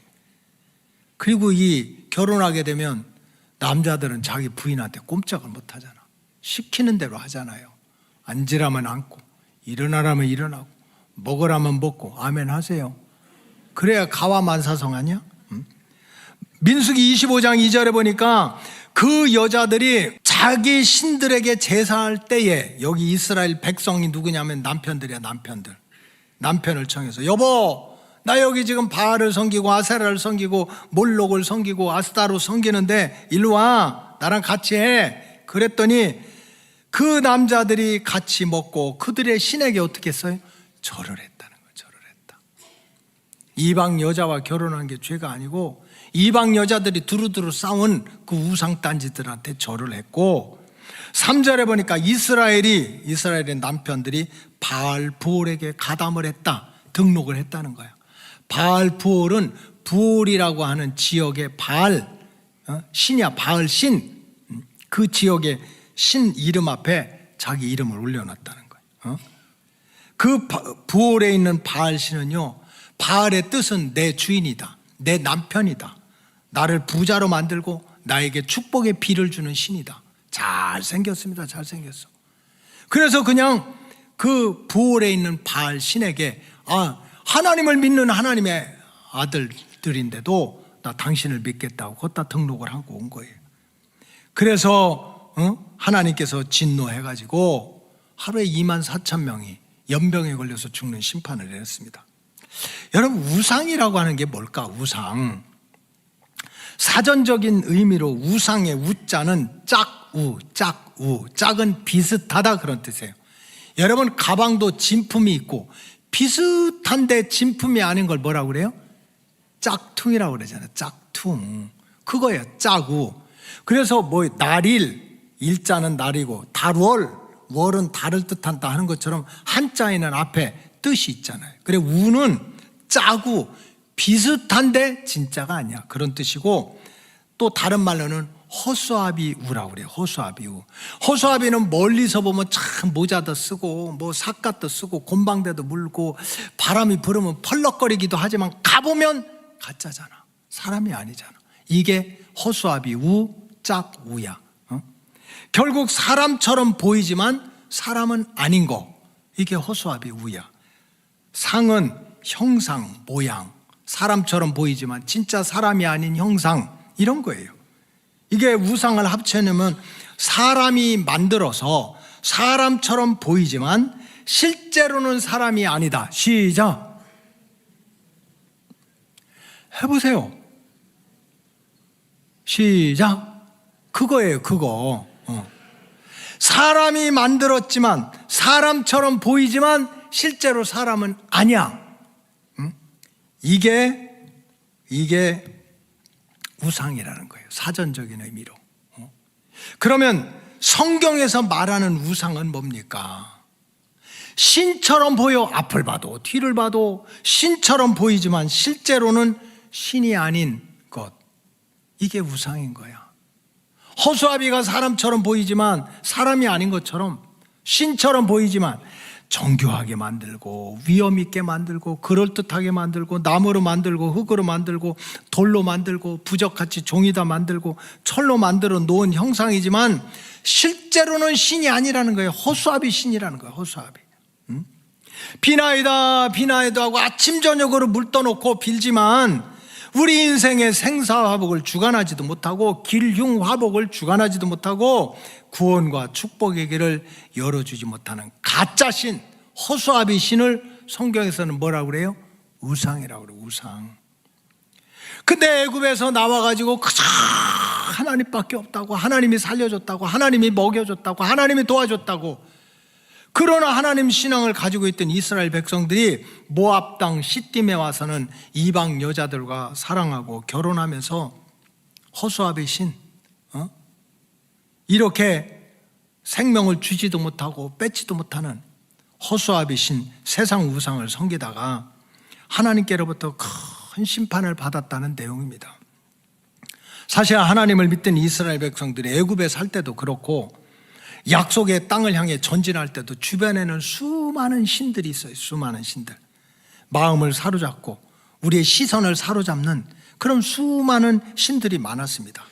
Speaker 3: 그리고 이 결혼하게 되면 남자들은 자기 부인한테 꼼짝을 못 하잖아. 시키는 대로 하잖아요. 앉으라면 앉고, 일어나라면 일어나고, 먹으라면 먹고, 아멘 하세요. 그래야 가와만사성 아니야? 민수기 25장 2절에 보니까 그 여자들이 자기 신들에게 제사할 때에, 여기 이스라엘 백성이 누구냐면 남편들이야. 남편을 청해서, 여보, 나 여기 지금 바알을 섬기고 아세라를 섬기고 몰록을 섬기고 아스타로 섬기는데 일로 와, 나랑 같이 해. 그랬더니 그 남자들이 같이 먹고 그들의 신에게 어떻게 했어요? 절을 했다는 거예요. 절을 했다. 이방 여자와 결혼한 게 죄가 아니고 이방 여자들이 두루두루 싸운 그 우상 딴지들한테 절을 했고, 3절에 보니까 이스라엘의 남편들이 바알 부올에게 가담을 했다, 등록을 했다는 거야. 바알 부올은 부올이라고 하는 지역의 바알 신이야. 바알 신, 그 지역의 신 이름 앞에 자기 이름을 올려놨다는 거예요. 그 부올에 있는 바알 신은요, 바알의 뜻은 내 주인이다, 내 남편이다, 나를 부자로 만들고 나에게 축복의 비를 주는 신이다. 잘생겼습니다. 잘생겼어. 그래서 그냥 그 부올에 있는 바알 신에게, 하나님을 믿는 하나님의 아들들인데도 나 당신을 믿겠다고 걷다 등록을 하고 온 거예요. 그래서 하나님께서 진노해가지고 하루에 24,000명이 연병에 걸려서 죽는 심판을 내렸습니다. 여러분, 우상이라고 하는 게 뭘까? 우상, 사전적인 의미로 우상의 우자는 짝우, 짝은 비슷하다 그런 뜻이에요. 여러분, 가방도 진품이 있고 비슷한데 진품이 아닌 걸 뭐라고 그래요? 짝퉁이라고 그러잖아요. 짝퉁, 그거예요. 짝우. 그래서 뭐 날일, 일자는 날이고 달월, 월은 달을 뜻한다 하는 것처럼 한자에는 앞에 뜻이 있잖아요. 그래, 우는 짝우, 비슷한데 진짜가 아니야, 그런 뜻이고, 또 다른 말로는 허수아비우라고 그래요. 허수아비우. 허수아비는 멀리서 보면 참 모자도 쓰고 뭐 삿갓도 쓰고 곰방대도 물고 바람이 불으면 펄럭거리기도 하지만 가보면 가짜잖아, 사람이 아니잖아. 이게 허수아비우, 짝우야. 결국 사람처럼 보이지만 사람은 아닌 거, 이게 허수아비우야. 상은 형상, 모양, 사람처럼 보이지만 진짜 사람이 아닌 형상, 이런 거예요. 이게 우상을 합쳐내면 사람이 만들어서 사람처럼 보이지만 실제로는 사람이 아니다. 시작. 해보세요. 시작. 그거예요, 그거. 사람이 만들었지만 사람처럼 보이지만 실제로 사람은 아니야. 이게 우상이라는 거예요, 사전적인 의미로. 그러면 성경에서 말하는 우상은 뭡니까? 신처럼 보여, 앞을 봐도 뒤를 봐도 신처럼 보이지만 실제로는 신이 아닌 것, 이게 우상인 거야. 허수아비가 사람처럼 보이지만 사람이 아닌 것처럼, 신처럼 보이지만 정교하게 만들고 위험 있게 만들고 그럴듯하게 만들고 나무로 만들고 흙으로 만들고 돌로 만들고 부적같이 종이다 만들고 철로 만들어 놓은 형상이지만 실제로는 신이 아니라는 거예요. 허수아비 신이라는 거예요. 허수아비. 비나이다 비나이다 하고 아침 저녁으로 물 떠놓고 빌지만 우리 인생의 생사화복을 주관하지도 못하고 길흉화복을 주관하지도 못하고 구원과 축복의 길을 열어주지 못하는 가짜신, 허수아비 신을 성경에서는 뭐라고 그래요? 우상이라고 그래요. 우상. 근데 애굽에서 나와가지고 그저 하나님밖에 없다고, 하나님이 살려줬다고, 하나님이 먹여줬다고, 하나님이 도와줬다고, 그러나 하나님 신앙을 가지고 있던 이스라엘 백성들이 모압 땅 시딤에 와서는 이방 여자들과 사랑하고 결혼하면서 허수아비 신, 이렇게 생명을 주지도 못하고 뺏지도 못하는 허수아비 신, 세상 우상을 섬기다가 하나님께로부터 큰 심판을 받았다는 내용입니다. 사실 하나님을 믿던 이스라엘 백성들이 애굽에 살 때도 그렇고 약속의 땅을 향해 전진할 때도 주변에는 수많은 신들이 있어요. 수많은 신들, 마음을 사로잡고 우리의 시선을 사로잡는 그런 수많은 신들이 많았습니다.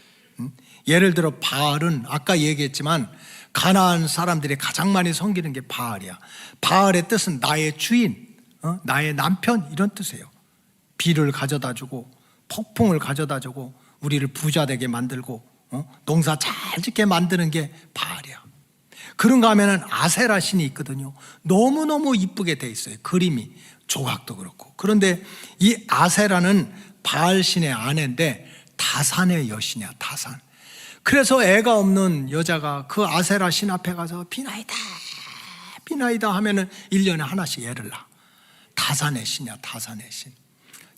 Speaker 3: 예를 들어 바알은 아까 얘기했지만 가나안 사람들이 가장 많이 섬기는 게 바알이야. 바알의 뜻은 나의 주인, 나의 남편, 이런 뜻이에요. 비를 가져다주고 폭풍을 가져다주고 우리를 부자 되게 만들고 농사 잘 짓게 만드는 게 바알이야. 그런가 하면은 아세라 신이 있거든요. 너무너무 이쁘게 돼 있어요. 그림이, 조각도 그렇고. 그런데 이 아세라는 바알 신의 아내인데 다산의 여신이야, 다산. 그래서 애가 없는 여자가 그 아세라 신 앞에 가서 비나이다, 비나이다 하면은 1년에 하나씩 애를 낳아. 다산의 신이야, 다산의 신.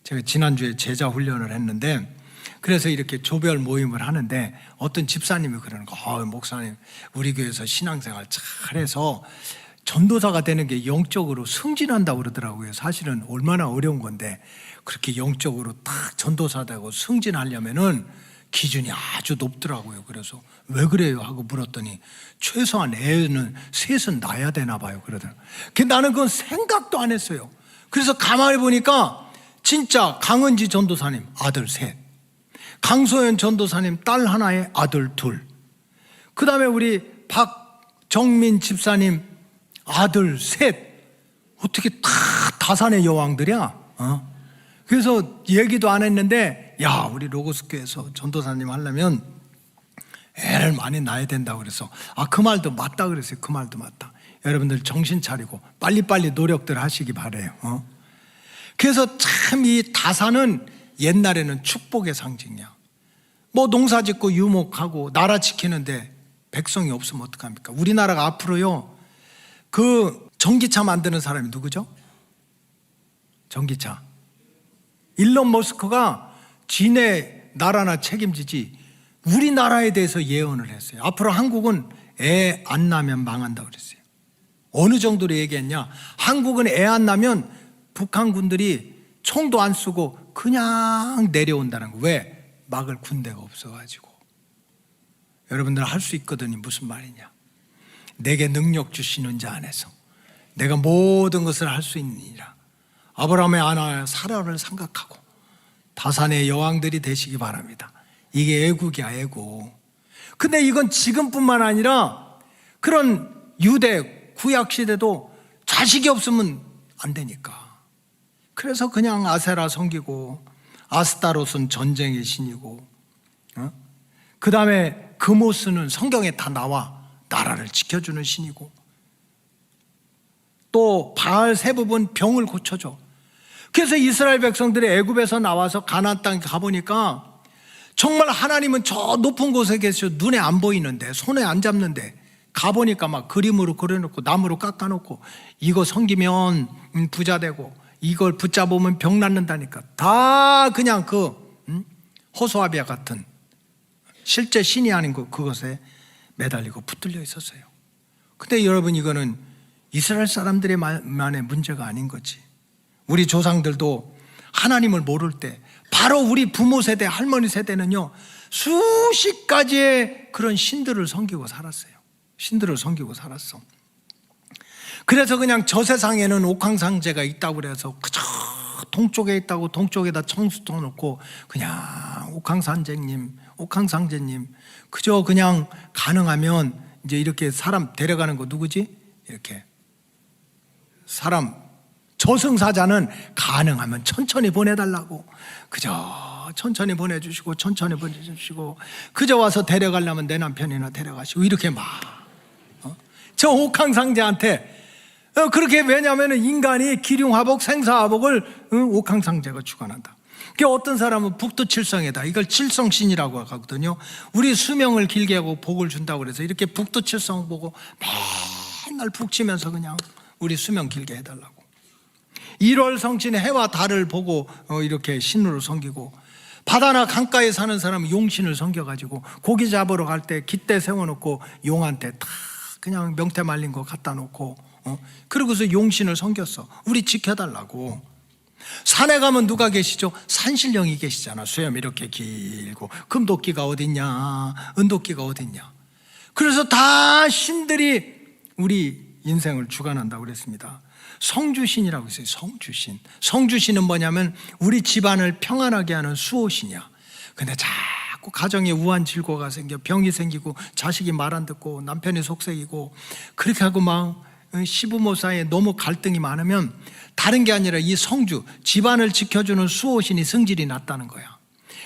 Speaker 3: 제가 지난주에 제자 훈련을 했는데, 그래서 이렇게 조별 모임을 하는데 어떤 집사님이 그러는 거, 목사님 우리 교회에서 신앙생활 잘해서 전도사가 되는 게 영적으로 승진한다고 그러더라고요. 사실은 얼마나 어려운 건데 그렇게 영적으로 딱 전도사 되고 승진하려면은 기준이 아주 높더라고요. 그래서 왜 그래요 하고 물었더니 최소한 애는 셋은 낳아야 되나 봐요 그러더라고요. 근데 나는 그건 생각도 안 했어요. 그래서 가만히 보니까 진짜 강은지 전도사님 아들 셋, 강소연 전도사님 딸 하나에 아들 둘, 그 다음에 우리 박정민 집사님 아들 셋. 어떻게 다 다산의 여왕들이야? 그래서 얘기도 안 했는데, 야, 우리 로고스교에서 전도사님 하려면 애를 많이 낳아야 된다고 그래서, 그 말도 맞다 그랬어요. 그 말도 맞다. 여러분들 정신 차리고 빨리빨리 노력들 하시기 바래요. 그래서 참 이 다산은 옛날에는 축복의 상징이야. 뭐 농사 짓고 유목하고 나라 지키는데 백성이 없으면 어떡합니까? 우리나라가 앞으로요, 그 전기차 만드는 사람이 누구죠? 전기차. 일론 머스크가 지네 나라나 책임지지 우리나라에 대해서 예언을 했어요. 앞으로 한국은 애 안 낳으면 망한다고 그랬어요. 어느 정도로 얘기했냐? 한국은 애 안 낳으면 북한 군들이 총도 안 쏘고 그냥 내려온다는 거. 왜? 막을 군대가 없어가지고. 여러분들 할 수 있거든요. 무슨 말이냐? 내게 능력 주시는 자 안에서 내가 모든 것을 할 수 있느니라. 아브라함의 아나 사라를 생각하고 다산의 여왕들이 되시기 바랍니다. 이게 애국이야, 애국. 근데 이건 지금뿐만 아니라 그런 유대 구약 시대도 자식이 없으면 안 되니까. 그래서 그냥 아세라 섬기고, 아스타롯은 전쟁의 신이고, 그 다음에 그모스는 성경에 다 나와 나라를 지켜주는 신이고, 또 바알 세부분 병을 고쳐줘. 그래서 이스라엘 백성들이 애굽에서 나와서 가나안 땅에 가보니까 정말 하나님은 저 높은 곳에 계셔 눈에 안 보이는데, 손에 안 잡는데 가보니까 막 그림으로 그려놓고 나무로 깎아놓고 이거 섬기면 부자 되고 이걸 붙잡으면 병 낫는다니까. 다 그냥 그 호소아비아 같은 실제 신이 아닌 그것에 매달리고 붙들려 있었어요. 근데 여러분, 이거는 이스라엘 사람들의 만의 문제가 아닌 거지. 우리 조상들도 하나님을 모를 때, 바로 우리 부모 세대, 할머니 세대는요, 수십 가지의 그런 신들을 섬기고 살았어요. 신들을 섬기고 살았어. 그래서 그냥 저 세상에는 옥황상제가 있다고 그래서 그저 동쪽에 있다고 동쪽에다 청수통 놓고 그냥 옥황상제님 그저 그냥 가능하면 이제 이렇게 사람 데려가는 거 누구지? 이렇게 사람 저승사자는 가능하면 천천히 보내달라고, 그저 천천히 보내주시고 천천히 보내주시고, 그저 와서 데려가려면 내 남편이나 데려가시고 이렇게 막 저 옥황상제한테 그렇게. 왜냐하면 인간이 기륭화복 생사화복을 옥황상제가 주관한다. 그러니까 어떤 사람은 북두칠성에다 이걸 칠성신이라고 하거든요. 우리 수명을 길게 하고 복을 준다고 그래서 이렇게 북두칠성 보고 맨날 푹 치면서 그냥 우리 수명 길게 해달라고. 1월 성신의 해와 달을 보고 이렇게 신으로 섬기고, 바다나 강가에 사는 사람은 용신을 섬겨가지고 고기 잡으러 갈 때 깃대 세워놓고 용한테 다 그냥 명태 말린 거 갖다 놓고 그러고서 용신을 섬겼어. 우리 지켜달라고. 산에 가면 누가 계시죠? 산신령이 계시잖아. 수염 이렇게 길고. 금도끼가 어딨냐, 은도끼가 어딨냐. 그래서 다 신들이 우리 인생을 주관한다고 그랬습니다. 성주신이라고 했어요. 성주신. 성주신은 뭐냐면 우리 집안을 평안하게 하는 수호신이야. 근데 자꾸 가정에 우한 질고가 생겨, 병이 생기고, 자식이 말 안 듣고, 남편이 속색이고, 그렇게 하고 막 시부모 사이에 너무 갈등이 많으면 다른 게 아니라 이 성주, 집안을 지켜주는 수호신이 승질이 났다는 거야.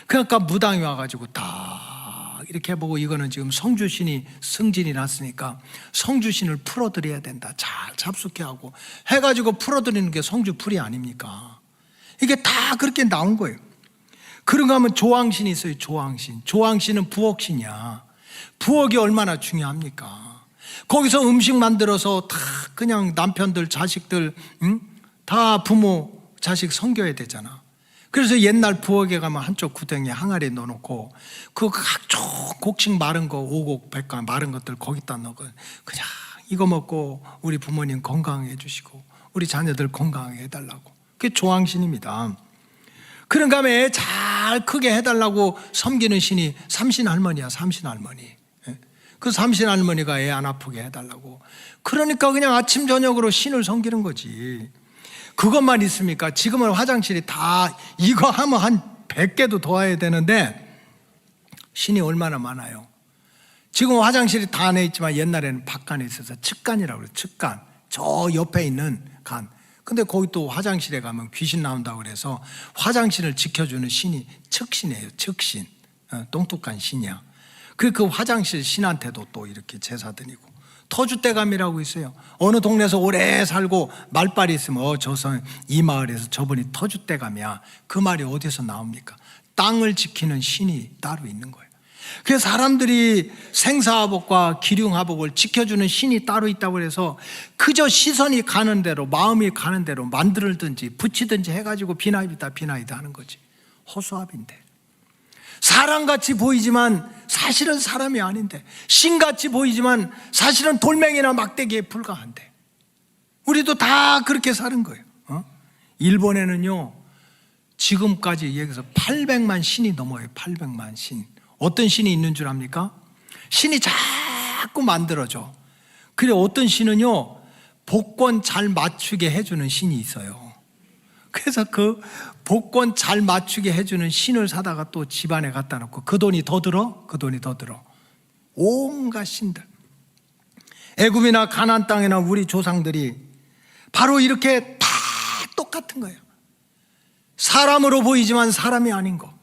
Speaker 3: 그러니까 무당이 와가지고 다 이렇게 보고 이거는 지금 성주신이 승진이 났으니까 성주신을 풀어드려야 된다. 잘 잡숫게 하고 해가지고 풀어드리는 게 성주풀이 아닙니까? 이게 다 그렇게 나온 거예요. 그런가 하면 조왕신이 있어요. 조왕신. 조왕신은 부엌신이야. 부엌이 얼마나 중요합니까? 거기서 음식 만들어서 다 그냥 남편들, 자식들, 다 부모, 자식 섬겨야 되잖아. 그래서 옛날 부엌에 가면 한쪽 구덩이에 항아리 넣어놓고 그 각종 곡식 마른 거, 오곡, 백과 마른 것들 거기다 넣고 그냥 이거 먹고 우리 부모님 건강하게 해주시고 우리 자녀들 건강하게 해달라고. 그게 조왕신입니다. 그런가 하면 애 잘 크게 해달라고 섬기는 신이 삼신할머니야. 삼신할머니. 그 삼신할머니가 애 안 아프게 해달라고. 그러니까 그냥 아침 저녁으로 신을 섬기는 거지. 그것만 있습니까? 지금은 화장실이 다 이거 하면 한 100개도 더 해야 되는데 신이 얼마나 많아요. 지금 화장실이 다 안에 있지만 옛날에는 밖간에 있어서 측간이라고 그래요. 측간. 저 옆에 있는 간. 근데 거기 또 화장실에 가면 귀신 나온다고 그래서 화장실을 지켜주는 신이 측신이에요. 측신. 똥뚝한 신이야. 그 화장실 신한테도 또 이렇게 제사 드리고. 터줏대감이라고 있어요. 어느 동네에서 오래 살고 말빨이 있으면 이 마을에서 저분이 터줏대감이야. 그 말이 어디서 나옵니까? 땅을 지키는 신이 따로 있는 거예요. 그래서 사람들이 생사화복과 기륭화복을 지켜주는 신이 따로 있다고 해서 그저 시선이 가는 대로 마음이 가는 대로 만들든지 붙이든지 해가지고 비나이다 하는 거지. 허수아비인데 사람같이 보이지만 사실은 사람이 아닌데, 신같이 보이지만 사실은 돌멩이나 막대기에 불과한데, 우리도 다 그렇게 사는 거예요. 일본에는요 지금까지 얘기해서 800만 신이 넘어요. 800만 신. 어떤 신이 있는 줄 압니까? 신이 자꾸 만들어져. 그래 어떤 신은요 복권 잘 맞추게 해주는 신이 있어요. 그래서 그 복권 잘 맞추게 해주는 신을 사다가 또 집안에 갖다 놓고 그 돈이 더 들어? 그 돈이 더 들어. 온갖 신들. 애굽이나 가나안 땅이나 우리 조상들이 바로 이렇게 다 똑같은 거예요. 사람으로 보이지만 사람이 아닌 거.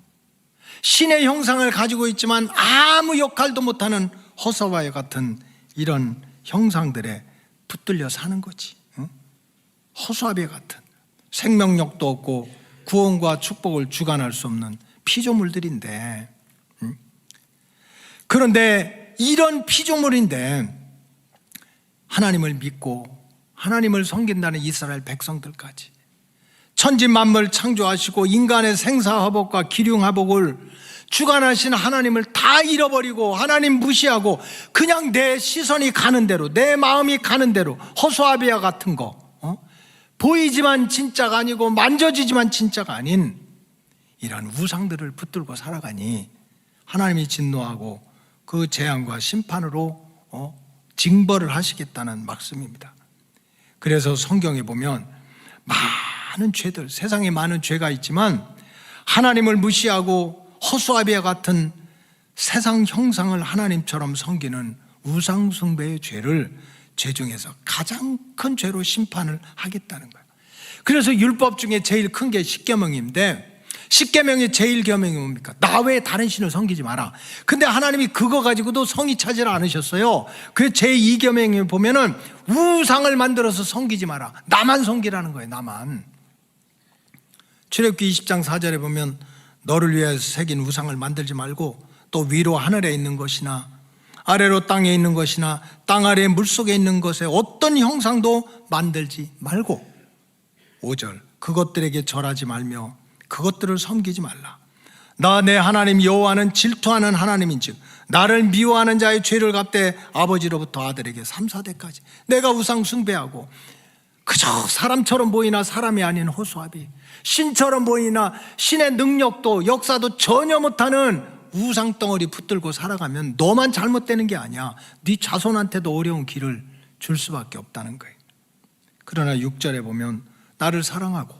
Speaker 3: 신의 형상을 가지고 있지만 아무 역할도 못하는 허사와의 같은 이런 형상들에 붙들려 사는 거지. 허수아비 같은. 생명력도 없고 구원과 축복을 주관할 수 없는 피조물들인데, 그런데 이런 피조물인데 하나님을 믿고 하나님을 섬긴다는 이스라엘 백성들까지 천지만물 창조하시고 인간의 생사화복과 기륭화복을 주관하신 하나님을 다 잃어버리고 하나님 무시하고 그냥 내 시선이 가는 대로 내 마음이 가는 대로 허수아비와 같은 거, 보이지만 진짜가 아니고 만져지지만 진짜가 아닌 이런 우상들을 붙들고 살아가니 하나님이 진노하고 그 재앙과 심판으로 징벌을 하시겠다는 말씀입니다. 그래서 성경에 보면 많은 죄들, 세상에 많은 죄가 있지만 하나님을 무시하고 허수아비와 같은 세상 형상을 하나님처럼 섬기는 우상 숭배의 죄를 죄 중에서 가장 큰 죄로 심판을 하겠다는 거예요. 그래서 율법 중에 제일 큰 게 십계명인데, 십계명의 제일 계명이 뭡니까? 나 외에 다른 신을 섬기지 마라. 근데 하나님이 그거 가지고도 성이 차지를 않으셨어요. 그 제2계명에 보면은 우상을 만들어서 섬기지 마라. 나만 섬기라는 거예요. 나만. 출애굽기 20장 4절에 보면 너를 위해 새긴 우상을 만들지 말고 또 위로 하늘에 있는 것이나 아래로 땅에 있는 것이나 땅 아래 물속에 있는 것에 어떤 형상도 만들지 말고, 5절 그것들에게 절하지 말며 그것들을 섬기지 말라. 나 내 하나님 여호와는 질투하는 하나님인즉 나를 미워하는 자의 죄를 갚되 아버지로부터 아들에게 3, 4대까지. 내가 우상 숭배하고 그저 사람처럼 보이나 사람이 아닌 허수아비, 신처럼 보이나 신의 능력도 역사도 전혀 못하는 우상덩어리 붙들고 살아가면 너만 잘못되는 게 아니야. 네 자손한테도 어려운 길을 줄 수밖에 없다는 거예요. 그러나 6절에 보면 나를 사랑하고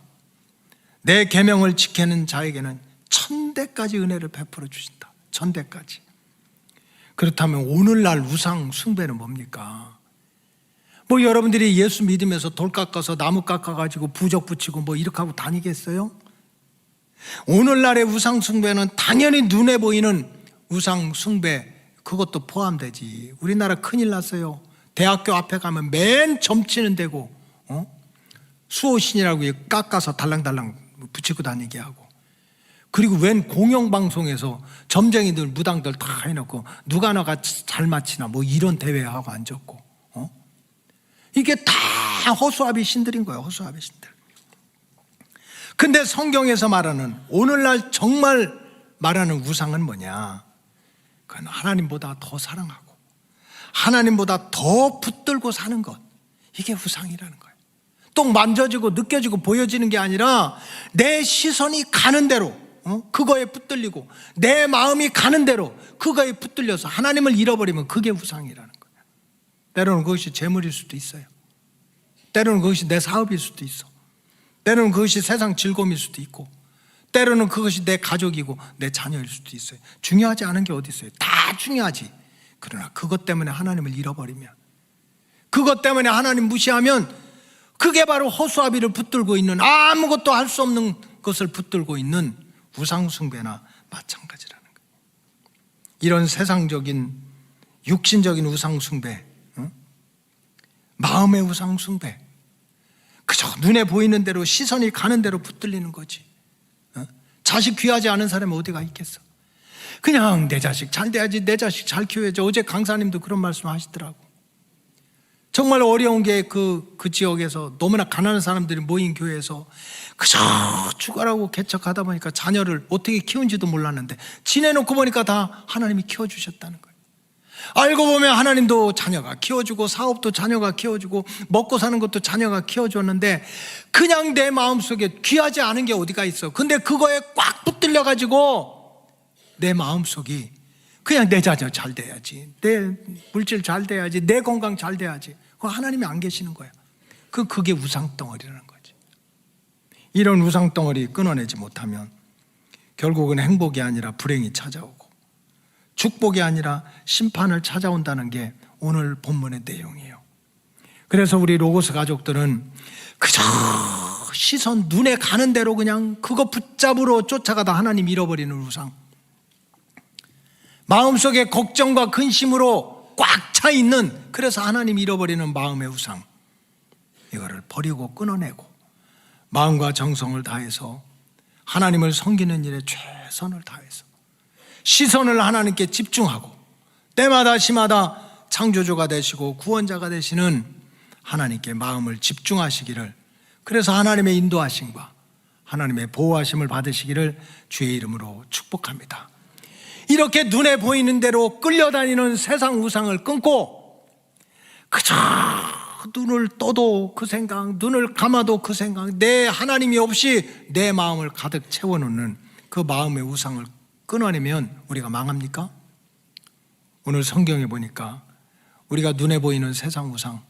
Speaker 3: 내 계명을 지키는 자에게는 1000대까지 은혜를 베풀어 주신다. 1000대까지. 그렇다면 오늘날 우상 숭배는 뭡니까? 뭐 여러분들이 예수 믿으면서 돌 깎아서 나무 깎아가지고 부적 붙이고 뭐 이렇게 하고 다니겠어요? 오늘날의 우상 숭배는 당연히 눈에 보이는 우상 숭배 그것도 포함되지. 우리나라 큰일 났어요. 대학교 앞에 가면 맨 점치는 데고 수호신이라고 깎아서 달랑달랑 붙이고 다니게 하고, 그리고 웬 공영방송에서 점쟁이들 무당들 다 해놓고 누가 나가 잘 맞히나 뭐 이런 대회하고 앉았고, 이게 다 허수아비 신들인 거예요. 허수아비 신들. 근데 성경에서 말하는, 오늘날 정말 말하는 우상은 뭐냐? 그건 하나님보다 더 사랑하고 하나님보다 더 붙들고 사는 것, 이게 우상이라는 거예요. 또 만져지고 느껴지고 보여지는 게 아니라 내 시선이 가는 대로 그거에 붙들리고 내 마음이 가는 대로 그거에 붙들려서 하나님을 잃어버리면 그게 우상이라는 거예요. 때로는 그것이 재물일 수도 있어요. 때로는 그것이 내 사업일 수도 있어. 때로는 그것이 세상 즐거움일 수도 있고, 때로는 그것이 내 가족이고 내 자녀일 수도 있어요. 중요하지 않은 게 어디 있어요? 다 중요하지. 그러나 그것 때문에 하나님을 잃어버리면, 그것 때문에 하나님 무시하면 그게 바로 허수아비를 붙들고 있는, 아무것도 할 수 없는 것을 붙들고 있는 우상 숭배나 마찬가지라는 거예요. 이런 세상적인 육신적인 우상 숭배, 마음의 우상 숭배, 그저 눈에 보이는 대로 시선이 가는 대로 붙들리는 거지. 자식 귀하지 않은 사람이 어디가 있겠어? 그냥 내 자식 잘 돼야지, 내 자식 잘 키워야지. 어제 강사님도 그런 말씀 하시더라고. 정말 어려운 게 그 지역에서 너무나 가난한 사람들이 모인 교회에서 그저 죽어라고 개척하다 보니까 자녀를 어떻게 키운지도 몰랐는데 지내놓고 보니까 다 하나님이 키워주셨다는 거예요. 알고 보면 하나님도 자녀가 키워주고 사업도 자녀가 키워주고 먹고 사는 것도 자녀가 키워줬는데, 그냥 내 마음속에 귀하지 않은 게 어디가 있어. 근데 그거에 꽉 붙들려가지고 내 마음속이 그냥 내 자녀 잘 돼야지, 내 물질 잘 돼야지, 내 건강 잘 돼야지. 그거 하나님이 안 계시는 거야. 그게 우상덩어리라는 거지. 이런 우상덩어리 끊어내지 못하면 결국은 행복이 아니라 불행이 찾아오고 축복이 아니라 심판을 찾아온다는 게 오늘 본문의 내용이에요. 그래서 우리 로고스 가족들은 그저 시선 눈에 가는 대로 그냥 그거 붙잡으러 쫓아가다 하나님 잃어버리는 우상, 마음속에 걱정과 근심으로 꽉 차 있는, 그래서 하나님 잃어버리는 마음의 우상, 이거를 버리고 끊어내고 마음과 정성을 다해서 하나님을 섬기는 일에 최선을 다해서 시선을 하나님께 집중하고 때마다 시마다 창조주가 되시고 구원자가 되시는 하나님께 마음을 집중하시기를, 그래서 하나님의 인도하심과 하나님의 보호하심을 받으시기를 주의 이름으로 축복합니다. 이렇게 눈에 보이는 대로 끌려다니는 세상 우상을 끊고 그저 눈을 떠도 그 생각, 눈을 감아도 그 생각, 내 하나님이 없이 내 마음을 가득 채워놓는 그 마음의 우상을 끊어내면 우리가 망합니까? 오늘 성경에 보니까 우리가 눈에 보이는 세상 우상,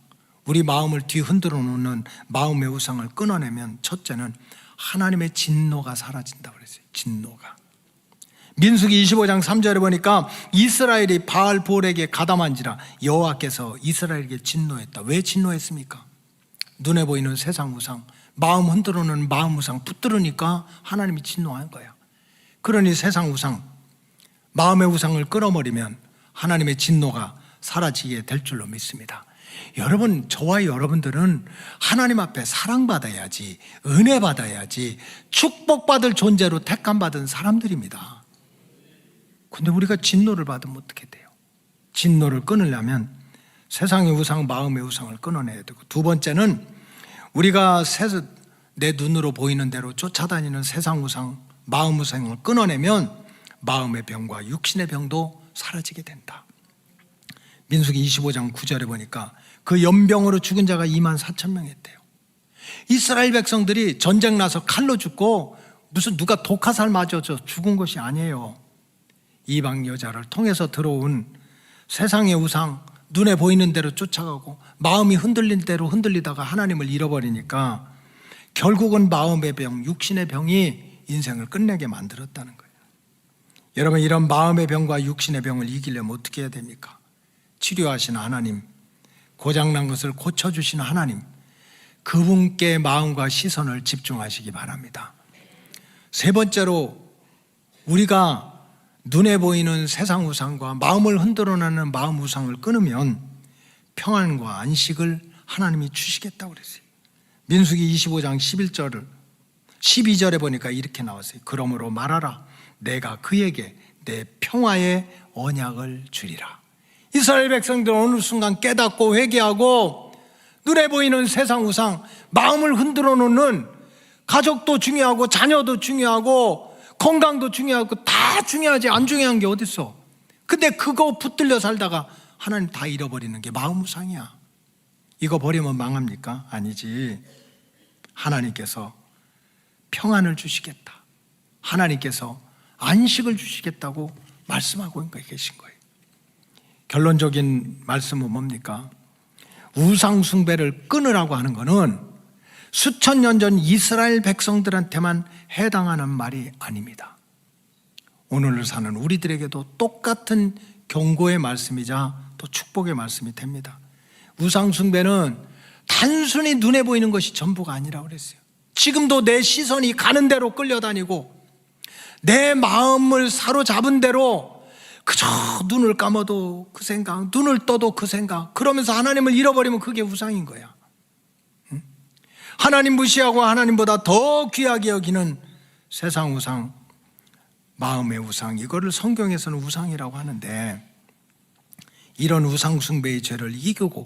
Speaker 3: 우리 마음을 뒤흔들어 놓는 마음의 우상을 끊어내면 첫째는 하나님의 진노가 사라진다고 그랬어요. 진노가. 민수기 25장 3절에 보니까 이스라엘이 바알볼에게 가담한지라 여호와께서 이스라엘에게 진노했다. 왜 진노했습니까? 눈에 보이는 세상 우상, 마음 흔들어 놓는 마음 우상 붙들으니까 하나님이 진노한 거야. 그러니 세상 우상, 마음의 우상을 끊어버리면 하나님의 진노가 사라지게 될 줄로 믿습니다. 여러분, 저와 여러분들은 하나님 앞에 사랑받아야지, 은혜 받아야지, 축복받을 존재로 택함받은 사람들입니다. 근데 우리가 진노를 받으면 어떻게 돼요? 진노를 끊으려면 세상의 우상, 마음의 우상을 끊어내야 되고, 두 번째는 우리가 내 눈으로 보이는 대로 쫓아다니는 세상 우상, 마음 우상을 끊어내면 마음의 병과 육신의 병도 사라지게 된다. 민수기 25장 9절에 보니까 그 연병으로 죽은 자가 24,000명 했대요. 이스라엘 백성들이 전쟁 나서 칼로 죽고 무슨 누가 독화살 맞아서 죽은 것이 아니에요. 이방 여자를 통해서 들어온 세상의 우상, 눈에 보이는 대로 쫓아가고 마음이 흔들린 대로 흔들리다가 하나님을 잃어버리니까 결국은 마음의 병, 육신의 병이 인생을 끝내게 만들었다는 거예요. 여러분, 이런 마음의 병과 육신의 병을 이기려면 어떻게 해야 됩니까? 치료하시는 하나님, 고장난 것을 고쳐주시는 하나님, 그분께 마음과 시선을 집중하시기 바랍니다. 세 번째로, 우리가 눈에 보이는 세상 우상과 마음을 흔들어내는 마음 우상을 끊으면 평안과 안식을 하나님이 주시겠다고 그랬어요. 민수기 25장 12절에 보니까 이렇게 나왔어요. 그러므로 말하라. 내가 그에게 내 평화의 언약을 주리라. 이스라엘 백성들은 어느 순간 깨닫고 회개하고 눈에 보이는 세상 우상, 마음을 흔들어 놓는 가족도 중요하고 자녀도 중요하고 건강도 중요하고 다 중요하지 안 중요한 게 어딨어. 근데 그거 붙들려 살다가 하나님 다 잃어버리는 게 마음 우상이야. 이거 버리면 망합니까? 아니지. 하나님께서 평안을 주시겠다. 하나님께서 안식을 주시겠다고 말씀하고 계신 거예요. 결론적인 말씀은 뭡니까? 우상 숭배를 끊으라고 하는 것은 수천 년 전 이스라엘 백성들한테만 해당하는 말이 아닙니다. 오늘 사는 우리들에게도 똑같은 경고의 말씀이자 또 축복의 말씀이 됩니다. 우상 숭배는 단순히 눈에 보이는 것이 전부가 아니라고 그랬어요. 지금도 내 시선이 가는 대로 끌려다니고 내 마음을 사로잡은 대로 그저 눈을 감아도 그 생각, 눈을 떠도 그 생각, 그러면서 하나님을 잃어버리면 그게 우상인 거야. 하나님 무시하고 하나님보다 더 귀하게 여기는 세상 우상, 마음의 우상, 이거를 성경에서는 우상이라고 하는데, 이런 우상 숭배의 죄를 이기고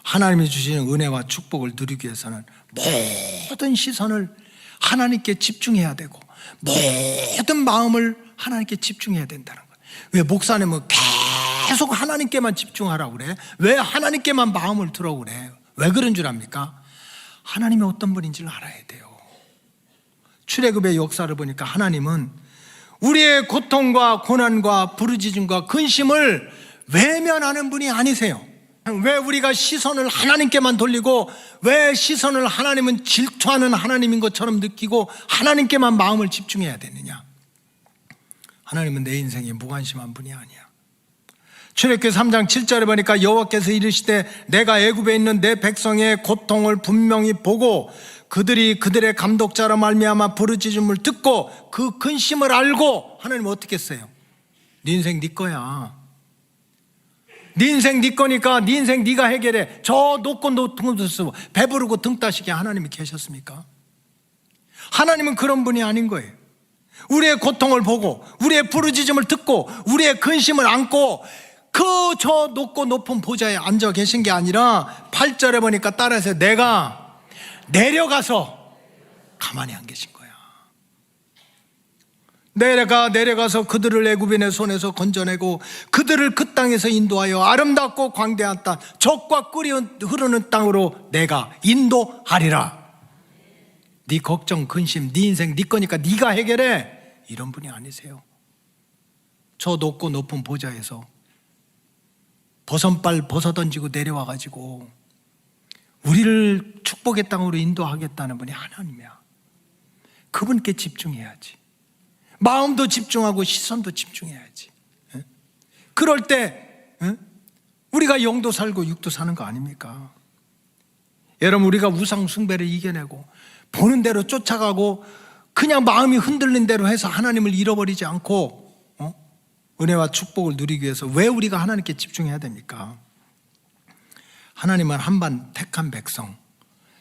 Speaker 3: 하나님이 주시는 은혜와 축복을 누리기 위해서는 모든 시선을 하나님께 집중해야 되고 모든 마음을 하나님께 집중해야 된다는 거예요. 왜 목사님은 계속 하나님께만 집중하라고 그래? 왜 하나님께만 마음을 두라고 그래? 왜 그런 줄 압니까? 하나님이 어떤 분인지를 알아야 돼요. 출애굽의 역사를 보니까 하나님은 우리의 고통과 고난과 부르짖음과 근심을 외면하는 분이 아니세요. 왜 우리가 시선을 하나님께만 돌리고 왜 시선을 하나님은 질투하는 하나님인 것처럼 느끼고 하나님께만 마음을 집중해야 되느냐? 하나님은 내 인생에 무관심한 분이 아니야. 출애굽기 3장 7절에 보니까 여호와께서 이르시되 내가 애굽에 있는 내 백성의 고통을 분명히 보고 그들이 그들의 감독자로 말미암아 부르짖음을 듣고 그 근심을 알고, 하나님은 어떻게 했어요? 네 인생 네 거야. 네 인생 네 거니까 네 인생 네가 해결해. 저 높고 높은 곳에서 배부르고 등 따시게 하나님이 계셨습니까? 하나님은 그런 분이 아닌 거예요. 우리의 고통을 보고 우리의 부르짖음을 듣고 우리의 근심을 안고 그 저 높고 높은 보좌에 앉아 계신 게 아니라 8절에 보니까 따라서 내가 내려가서 가만히 안 계신 거야. 내려가서 그들을 애굽인의 손에서 건져내고 그들을 그 땅에서 인도하여 아름답고 광대한 땅, 젖과 꿀이 흐르는 땅으로 내가 인도하리라. 네 걱정, 근심, 네 인생 네 거니까 네가 해결해. 이런 분이 아니세요. 저 높고 높은 보좌에서 버선발 벗어던지고 내려와가지고 우리를 축복의 땅으로 인도하겠다는 분이 하나님이야. 그분께 집중해야지. 마음도 집중하고 시선도 집중해야지. 그럴 때 우리가 영도 살고 육도 사는 거 아닙니까? 여러분, 우리가 우상 숭배를 이겨내고 보는 대로 쫓아가고 그냥 마음이 흔들린 대로 해서 하나님을 잃어버리지 않고 은혜와 축복을 누리기 위해서 왜 우리가 하나님께 집중해야 됩니까? 하나님은 한반 택한 백성,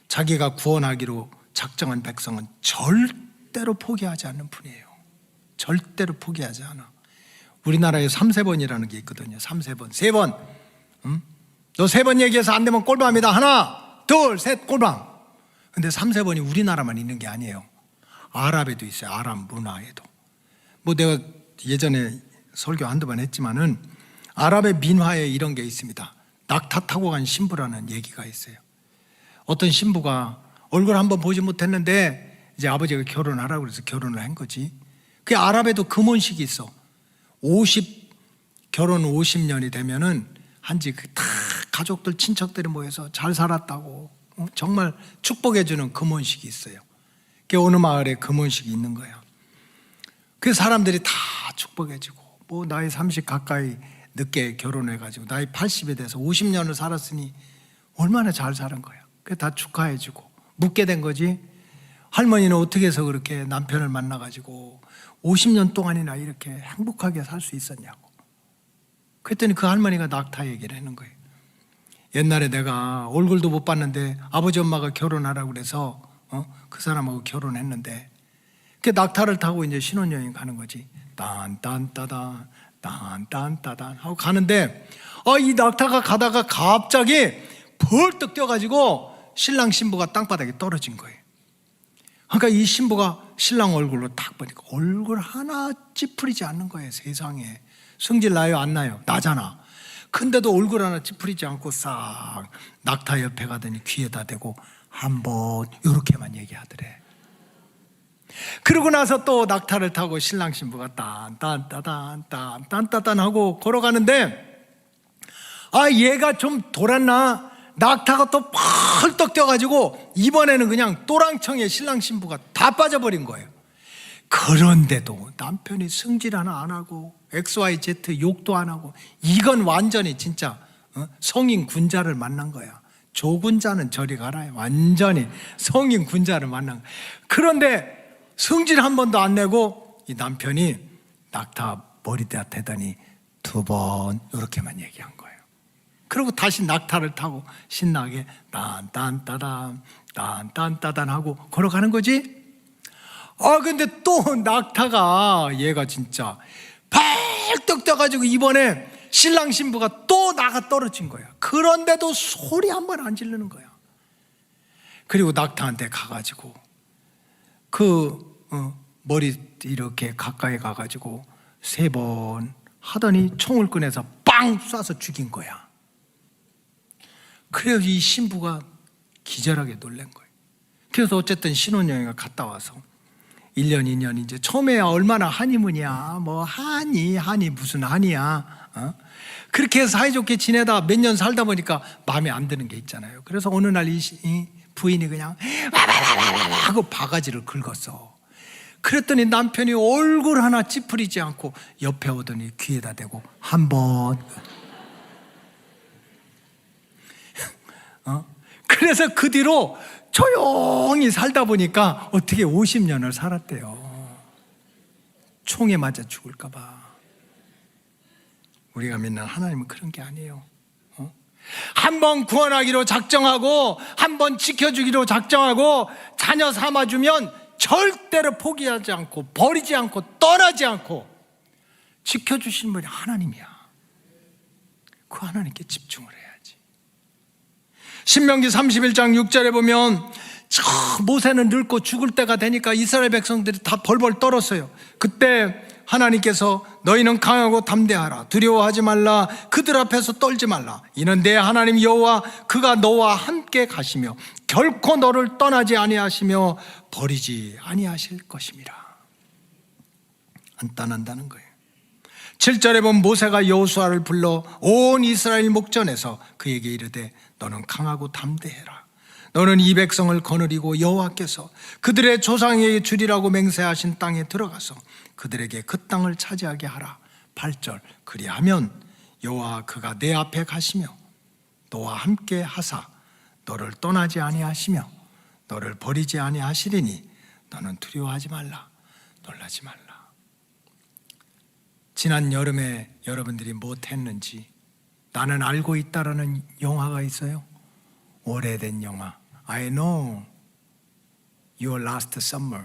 Speaker 3: 자기가 구원하기로 작정한 백성은 절대로 포기하지 않는 분이에요. 절대로 포기하지 않아. 우리나라에 3세번이라는 게 있거든요. 3세번, 3번. 너 3번 얘기해서 안 되면 꼴밤이다. 하나, 둘, 셋, 꼴밤. 근데 3세번이 우리나라만 있는 게 아니에요. 아랍에도 있어요. 아랍 문화에도. 뭐 내가 예전에 설교 한두 번 했지만은 아랍의 민화에 이런 게 있습니다. 낙타 타고 간 신부라는 얘기가 있어요. 어떤 신부가 얼굴 한번 보지 못했는데 이제 아버지가 결혼하라고 그래서 결혼을 한 거지. 그 아랍에도 금혼식이 있어. 결혼 50년이 되면은 한지 다 가족들 친척들이 모여서 잘 살았다고 정말 축복해주는 금혼식이 있어요. 그 어느 마을에 금혼식이 있는 거야. 그 사람들이 다 축복해주고 뭐 나이 30 가까이 늦게 결혼해가지고 나이 80이 돼서 50년을 살았으니 얼마나 잘 사는 거야. 그게 다 축하해주고 묻게 된 거지. 할머니는 어떻게 해서 그렇게 남편을 만나가지고 50년 동안이나 이렇게 행복하게 살 수 있었냐고. 그랬더니 그 할머니가 낙타 얘기를 하는 거예요. 옛날에 내가 얼굴도 못 봤는데 아버지 엄마가 결혼하라고 그래서 그 사람하고 결혼했는데 그 낙타를 타고 이제 신혼여행 가는 거지. 딴딴따단 딴딴따단 하고 가는데 이 낙타가 가다가 갑자기 벌떡 뛰어가지고 신랑 신부가 땅바닥에 떨어진 거예요. 그러니까 이 신부가 신랑 얼굴로 딱 보니까 얼굴 하나 찌푸리지 않는 거예요. 세상에. 성질 나요 안 나요? 나잖아. 근데도 얼굴 하나 찌푸리지 않고 싹 낙타 옆에 가더니 귀에다 대고 한번 이렇게만 얘기하더래. 그러고 나서 또 낙타를 타고 신랑 신부가 딴딴따단 하고 걸어가는데 얘가 좀 돌았나? 낙타가 또 펄떡 뛰어가지고 이번에는 그냥 또랑청에 신랑 신부가 다 빠져버린 거예요. 그런데도 남편이 승질 하나 안 하고 XYZ 욕도 안 하고 이건 완전히 진짜 성인 군자를 만난 거야. 조군자는 저리 가라. 완전히 성인 군자를 만난 거야. 그런데 승질 한 번도 안 내고 이 남편이 낙타 머리대에 대더니 2번 이렇게만 얘기한 거예요. 그리고 다시 낙타를 타고 신나게 딴딴따단 딴딴따단 하고 걸어가는 거지. 근데 또 낙타가 얘가 진짜 발떡 떠가지고 이번에 신랑 신부가 또 나가 떨어진 거야. 그런데도 소리 한 번 안 지르는 거야. 그리고 낙타한테 가가지고 머리 이렇게 가까이 가가지고 3번 하더니 총을 꺼내서 빵 쏴서 죽인 거야. 그래서 이 신부가 기절하게 놀란 거예요. 그래서 어쨌든 신혼여행을 갔다 와서 1년 2년 이제 처음에야 얼마나 한이문이야. 뭐 한이 무슨 한이야. 그렇게 해서 사이좋게 지내다 몇 년 살다 보니까 마음에 안 드는 게 있잖아요. 그래서 어느 날 이 부인이 그냥 하고 바가지를 긁었어. 그랬더니 남편이 얼굴 하나 찌푸리지 않고 옆에 오더니 귀에다 대고 한번 그래서 그 뒤로 조용히 살다 보니까 어떻게 50년을 살았대요. 총에 맞아 죽을까 봐. 우리가 믿는 하나님은 그런 게 아니에요. 한 번 구원하기로 작정하고 한 번 지켜주기로 작정하고 자녀 삼아주면 절대로 포기하지 않고 버리지 않고 떠나지 않고 지켜주신 분이 하나님이야. 그 하나님께 집중을 해야지. 신명기 31장 6절에 보면 모세는 늙고 죽을 때가 되니까 이스라엘 백성들이 다 벌벌 떨었어요. 그때 하나님께서 너희는 강하고 담대하라. 두려워하지 말라. 그들 앞에서 떨지 말라. 이는 내 하나님 여호와 그가 너와 함께 가시며 결코 너를 떠나지 아니하시며 버리지 아니하실 것임이라. 안 떠난다는 거예요. 7절에 보면 모세가 여호수아를 불러 온 이스라엘 목전에서 그에게 이르되 너는 강하고 담대해라. 너는 이 백성을 거느리고 여호와께서 그들의 조상에게 주리라고 맹세하신 땅에 들어가서 그들에게 그 땅을 차지하게 하라. 8절 그리하면 여호와 그가 내 앞에 가시며 너와 함께 하사 너를 떠나지 아니하시며 너를 버리지 아니하시리니 너는 두려워하지 말라. 놀라지 말라. 지난 여름에 여러분들이 무엇했는지 나는 알고 있다라는 영화가 있어요. 오래된 영화. I know your last summer.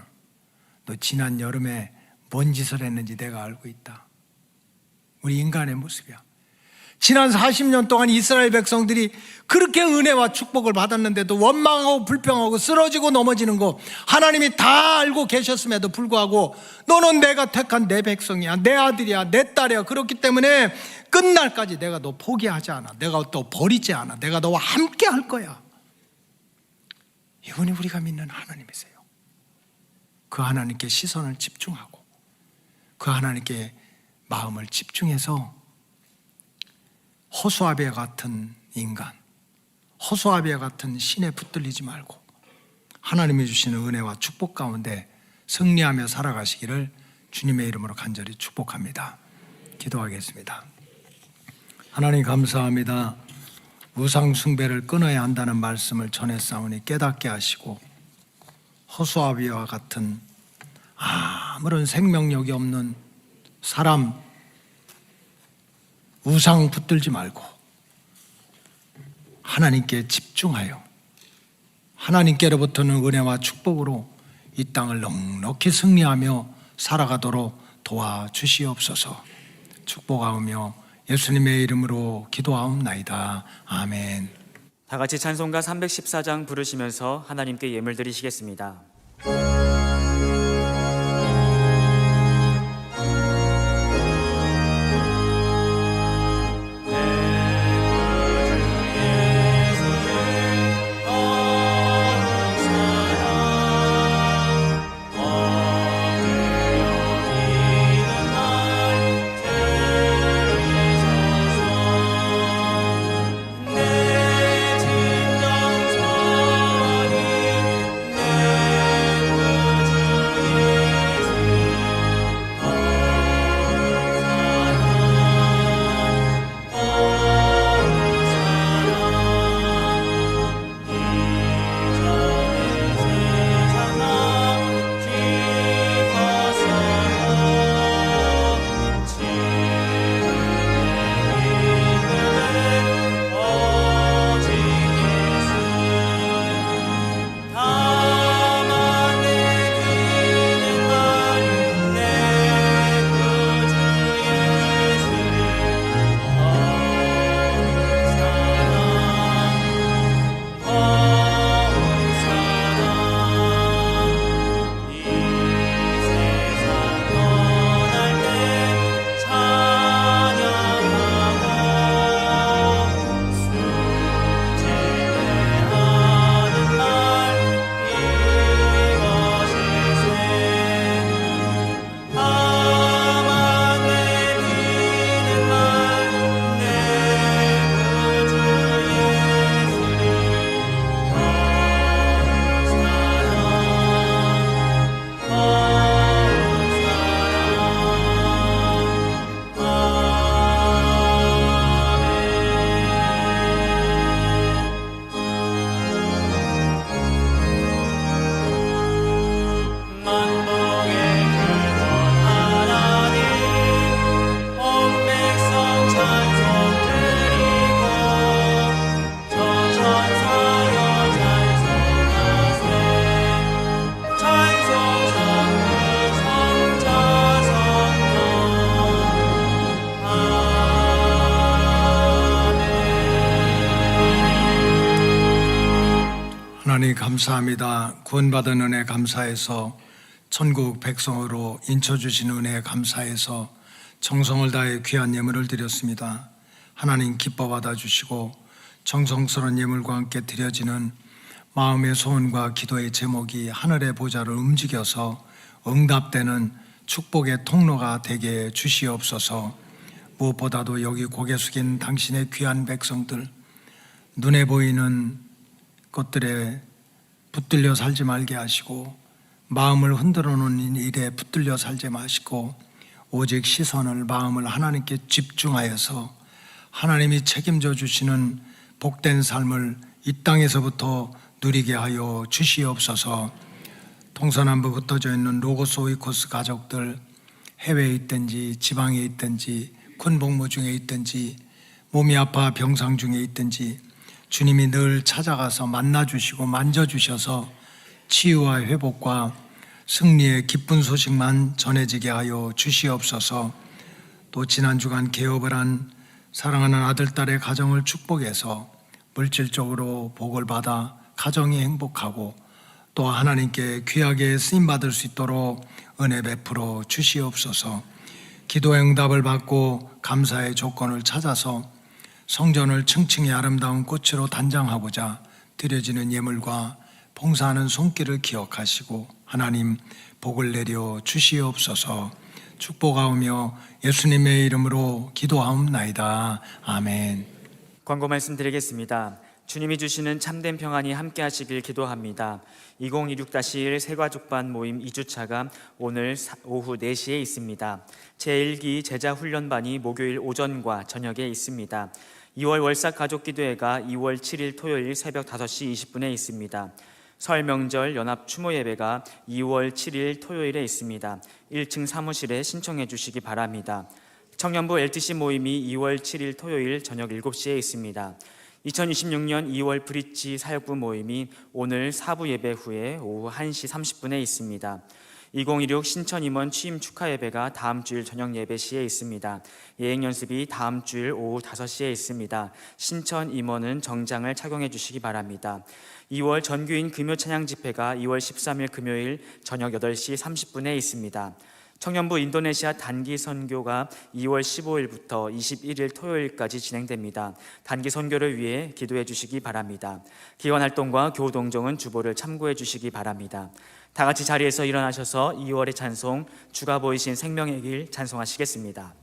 Speaker 3: 너 지난 여름에 뭔 짓을 했는지 내가 알고 있다. 우리 인간의 모습이야. 지난 40년 동안 이스라엘 백성들이 그렇게 은혜와 축복을 받았는데도 원망하고 불평하고 쓰러지고 넘어지는 거 하나님이 다 알고 계셨음에도 불구하고 너는 내가 택한 내 백성이야, 내 아들이야, 내 딸이야. 그렇기 때문에 끝날까지 내가 너 포기하지 않아. 내가 또 버리지 않아. 내가 너와 함께 할 거야. 이분이 우리가 믿는 하나님이세요. 그 하나님께 시선을 집중하고 그 하나님께 마음을 집중해서 호수아비와 같은 인간, 호수아비와 같은 신에 붙들리지 말고 하나님이 주시는 은혜와 축복 가운데 승리하며 살아가시기를 주님의 이름으로 간절히 축복합니다. 기도하겠습니다. 하나님 감사합니다. 우상 숭배를 끊어야 한다는 말씀을 전했사오니 깨닫게 하시고 호수아비와 같은 아무런 생명력이 없는 사람, 우상 붙들지 말고 하나님께 집중하여 하나님께로부터는 은혜와 축복으로 이 땅을 넉넉히 승리하며 살아가도록 도와주시옵소서. 축복하오며 예수님의 이름으로 기도하옵나이다. 아멘.
Speaker 1: 다 같이 찬송가 314장 부르시면서 하나님께 예물 드리시겠습니다.
Speaker 3: 하나님 감사합니다. 구원받은 은혜 감사해서 천국 백성으로 인쳐주신 은혜 감사해서 정성을 다해 귀한 예물을 드렸습니다. 하나님 기뻐 받아주시고 정성스러운 예물과 함께 드려지는 마음의 소원과 기도의 제목이 하늘의 보좌를 움직여서 응답되는 축복의 통로가 되게 주시옵소서. 무엇보다도 여기 고개 숙인 당신의 귀한 백성들, 눈에 보이는 것들에 붙들려 살지 말게 하시고 마음을 흔들어 놓는 일에 붙들려 살지 마시고 오직 시선을, 마음을 하나님께 집중하여서 하나님이 책임져 주시는 복된 삶을 이 땅에서부터 누리게 하여 주시옵소서. 동서남북 흩어져 있는 로고스 오이코스 가족들, 해외에 있든지 지방에 있든지 군복무 중에 있든지 몸이 아파 병상 중에 있든지 주님이 늘 찾아가서 만나주시고 만져주셔서 치유와 회복과 승리의 기쁜 소식만 전해지게 하여 주시옵소서. 또 지난 주간 개업을 한 사랑하는 아들, 딸의 가정을 축복해서 물질적으로 복을 받아 가정이 행복하고 또 하나님께 귀하게 쓰임받을 수 있도록 은혜 베풀어 주시옵소서. 기도의 응답을 받고 감사의 조건을 찾아서 성전을 층층이 아름다운 꽃으로 단장하고자 드려지는 예물과 봉사하는 손길을 기억하시고 하나님 복을 내려 주시옵소서. 축복하오며 예수님의 이름으로 기도하옵나이다. 아멘.
Speaker 1: 광고 말씀드리겠습니다. 주님이 주시는 참된 평안이 함께 하시길 기도합니다. 2026-1 새가족반 모임 2주차가 오늘 오후 4시에 있습니다. 제1기 제자훈련반이 목요일 오전과 저녁에 있습니다. 2월 월삭 가족기도회가 2월 7일 토요일 새벽 5시 20분에 있습니다. 설 명절 연합 추모 예배가 2월 7일 토요일에 있습니다. 1층 사무실에 신청해 주시기 바랍니다. 청년부 LTC 모임이 2월 7일 토요일 저녁 7시에 있습니다. 2026년 2월 브릿지 사역부 모임이 오늘 사부 예배 후에 오후 1시 30분에 있습니다. 2026 신천 임원 취임 축하 예배가 다음 주일 저녁 예배 시에 있습니다. 예행 연습이 다음 주일 오후 5시에 있습니다. 신천 임원은 정장을 착용해 주시기 바랍니다. 2월 전교인 금요 찬양 집회가 2월 13일 금요일 저녁 8시 30분에 있습니다. 청년부 인도네시아 단기 선교가 2월 15일부터 21일 토요일까지 진행됩니다. 단기 선교를 위해 기도해 주시기 바랍니다. 기관 활동과 교우 동정은 주보를 참고해 주시기 바랍니다. 다 같이 자리에서 일어나셔서 2월의 찬송 주가 보이신 생명의 길 찬송하시겠습니다.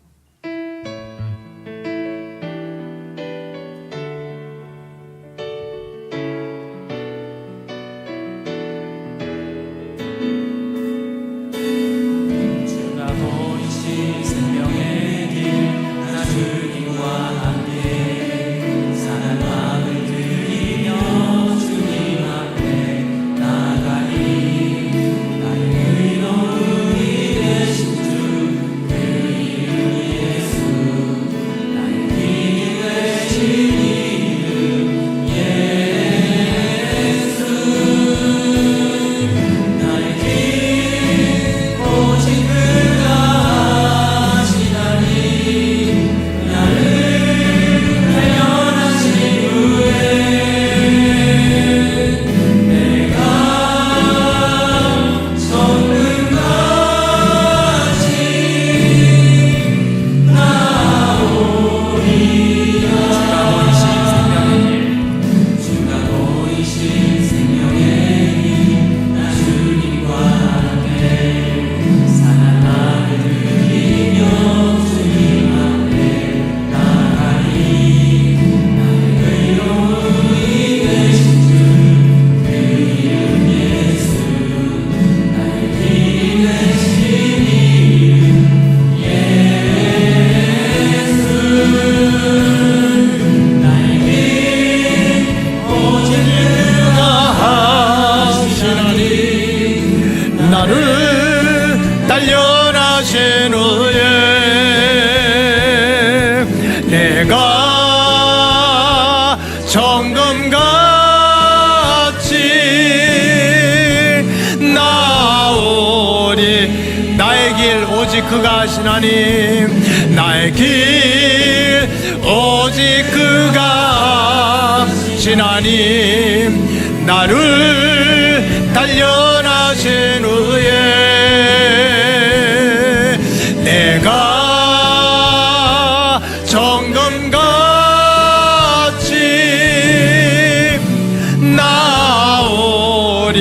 Speaker 3: 그가 하신 하나님 나의 길 오직 그가 하신 하나님 나를 단련하신 후에 내가 정금같이 나오리라.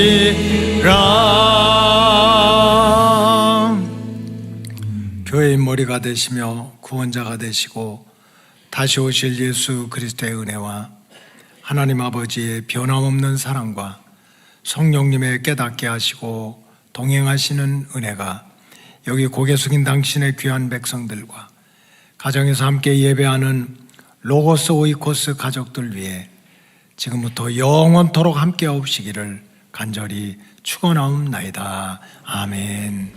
Speaker 3: 교회의 머리가 되시며 구원자가 되시고 다시 오실 예수 그리스도의 은혜와 하나님 아버지의 변함없는 사랑과 성령님의 깨닫게 하시고 동행하시는 은혜가 여기 고개 숙인 당신의 귀한 백성들과 가정에서 함께 예배하는 로고스 오이코스 가족들 위해 지금부터 영원토록 함께 하옵시기를 간절히 축원하옵나이다. 아멘.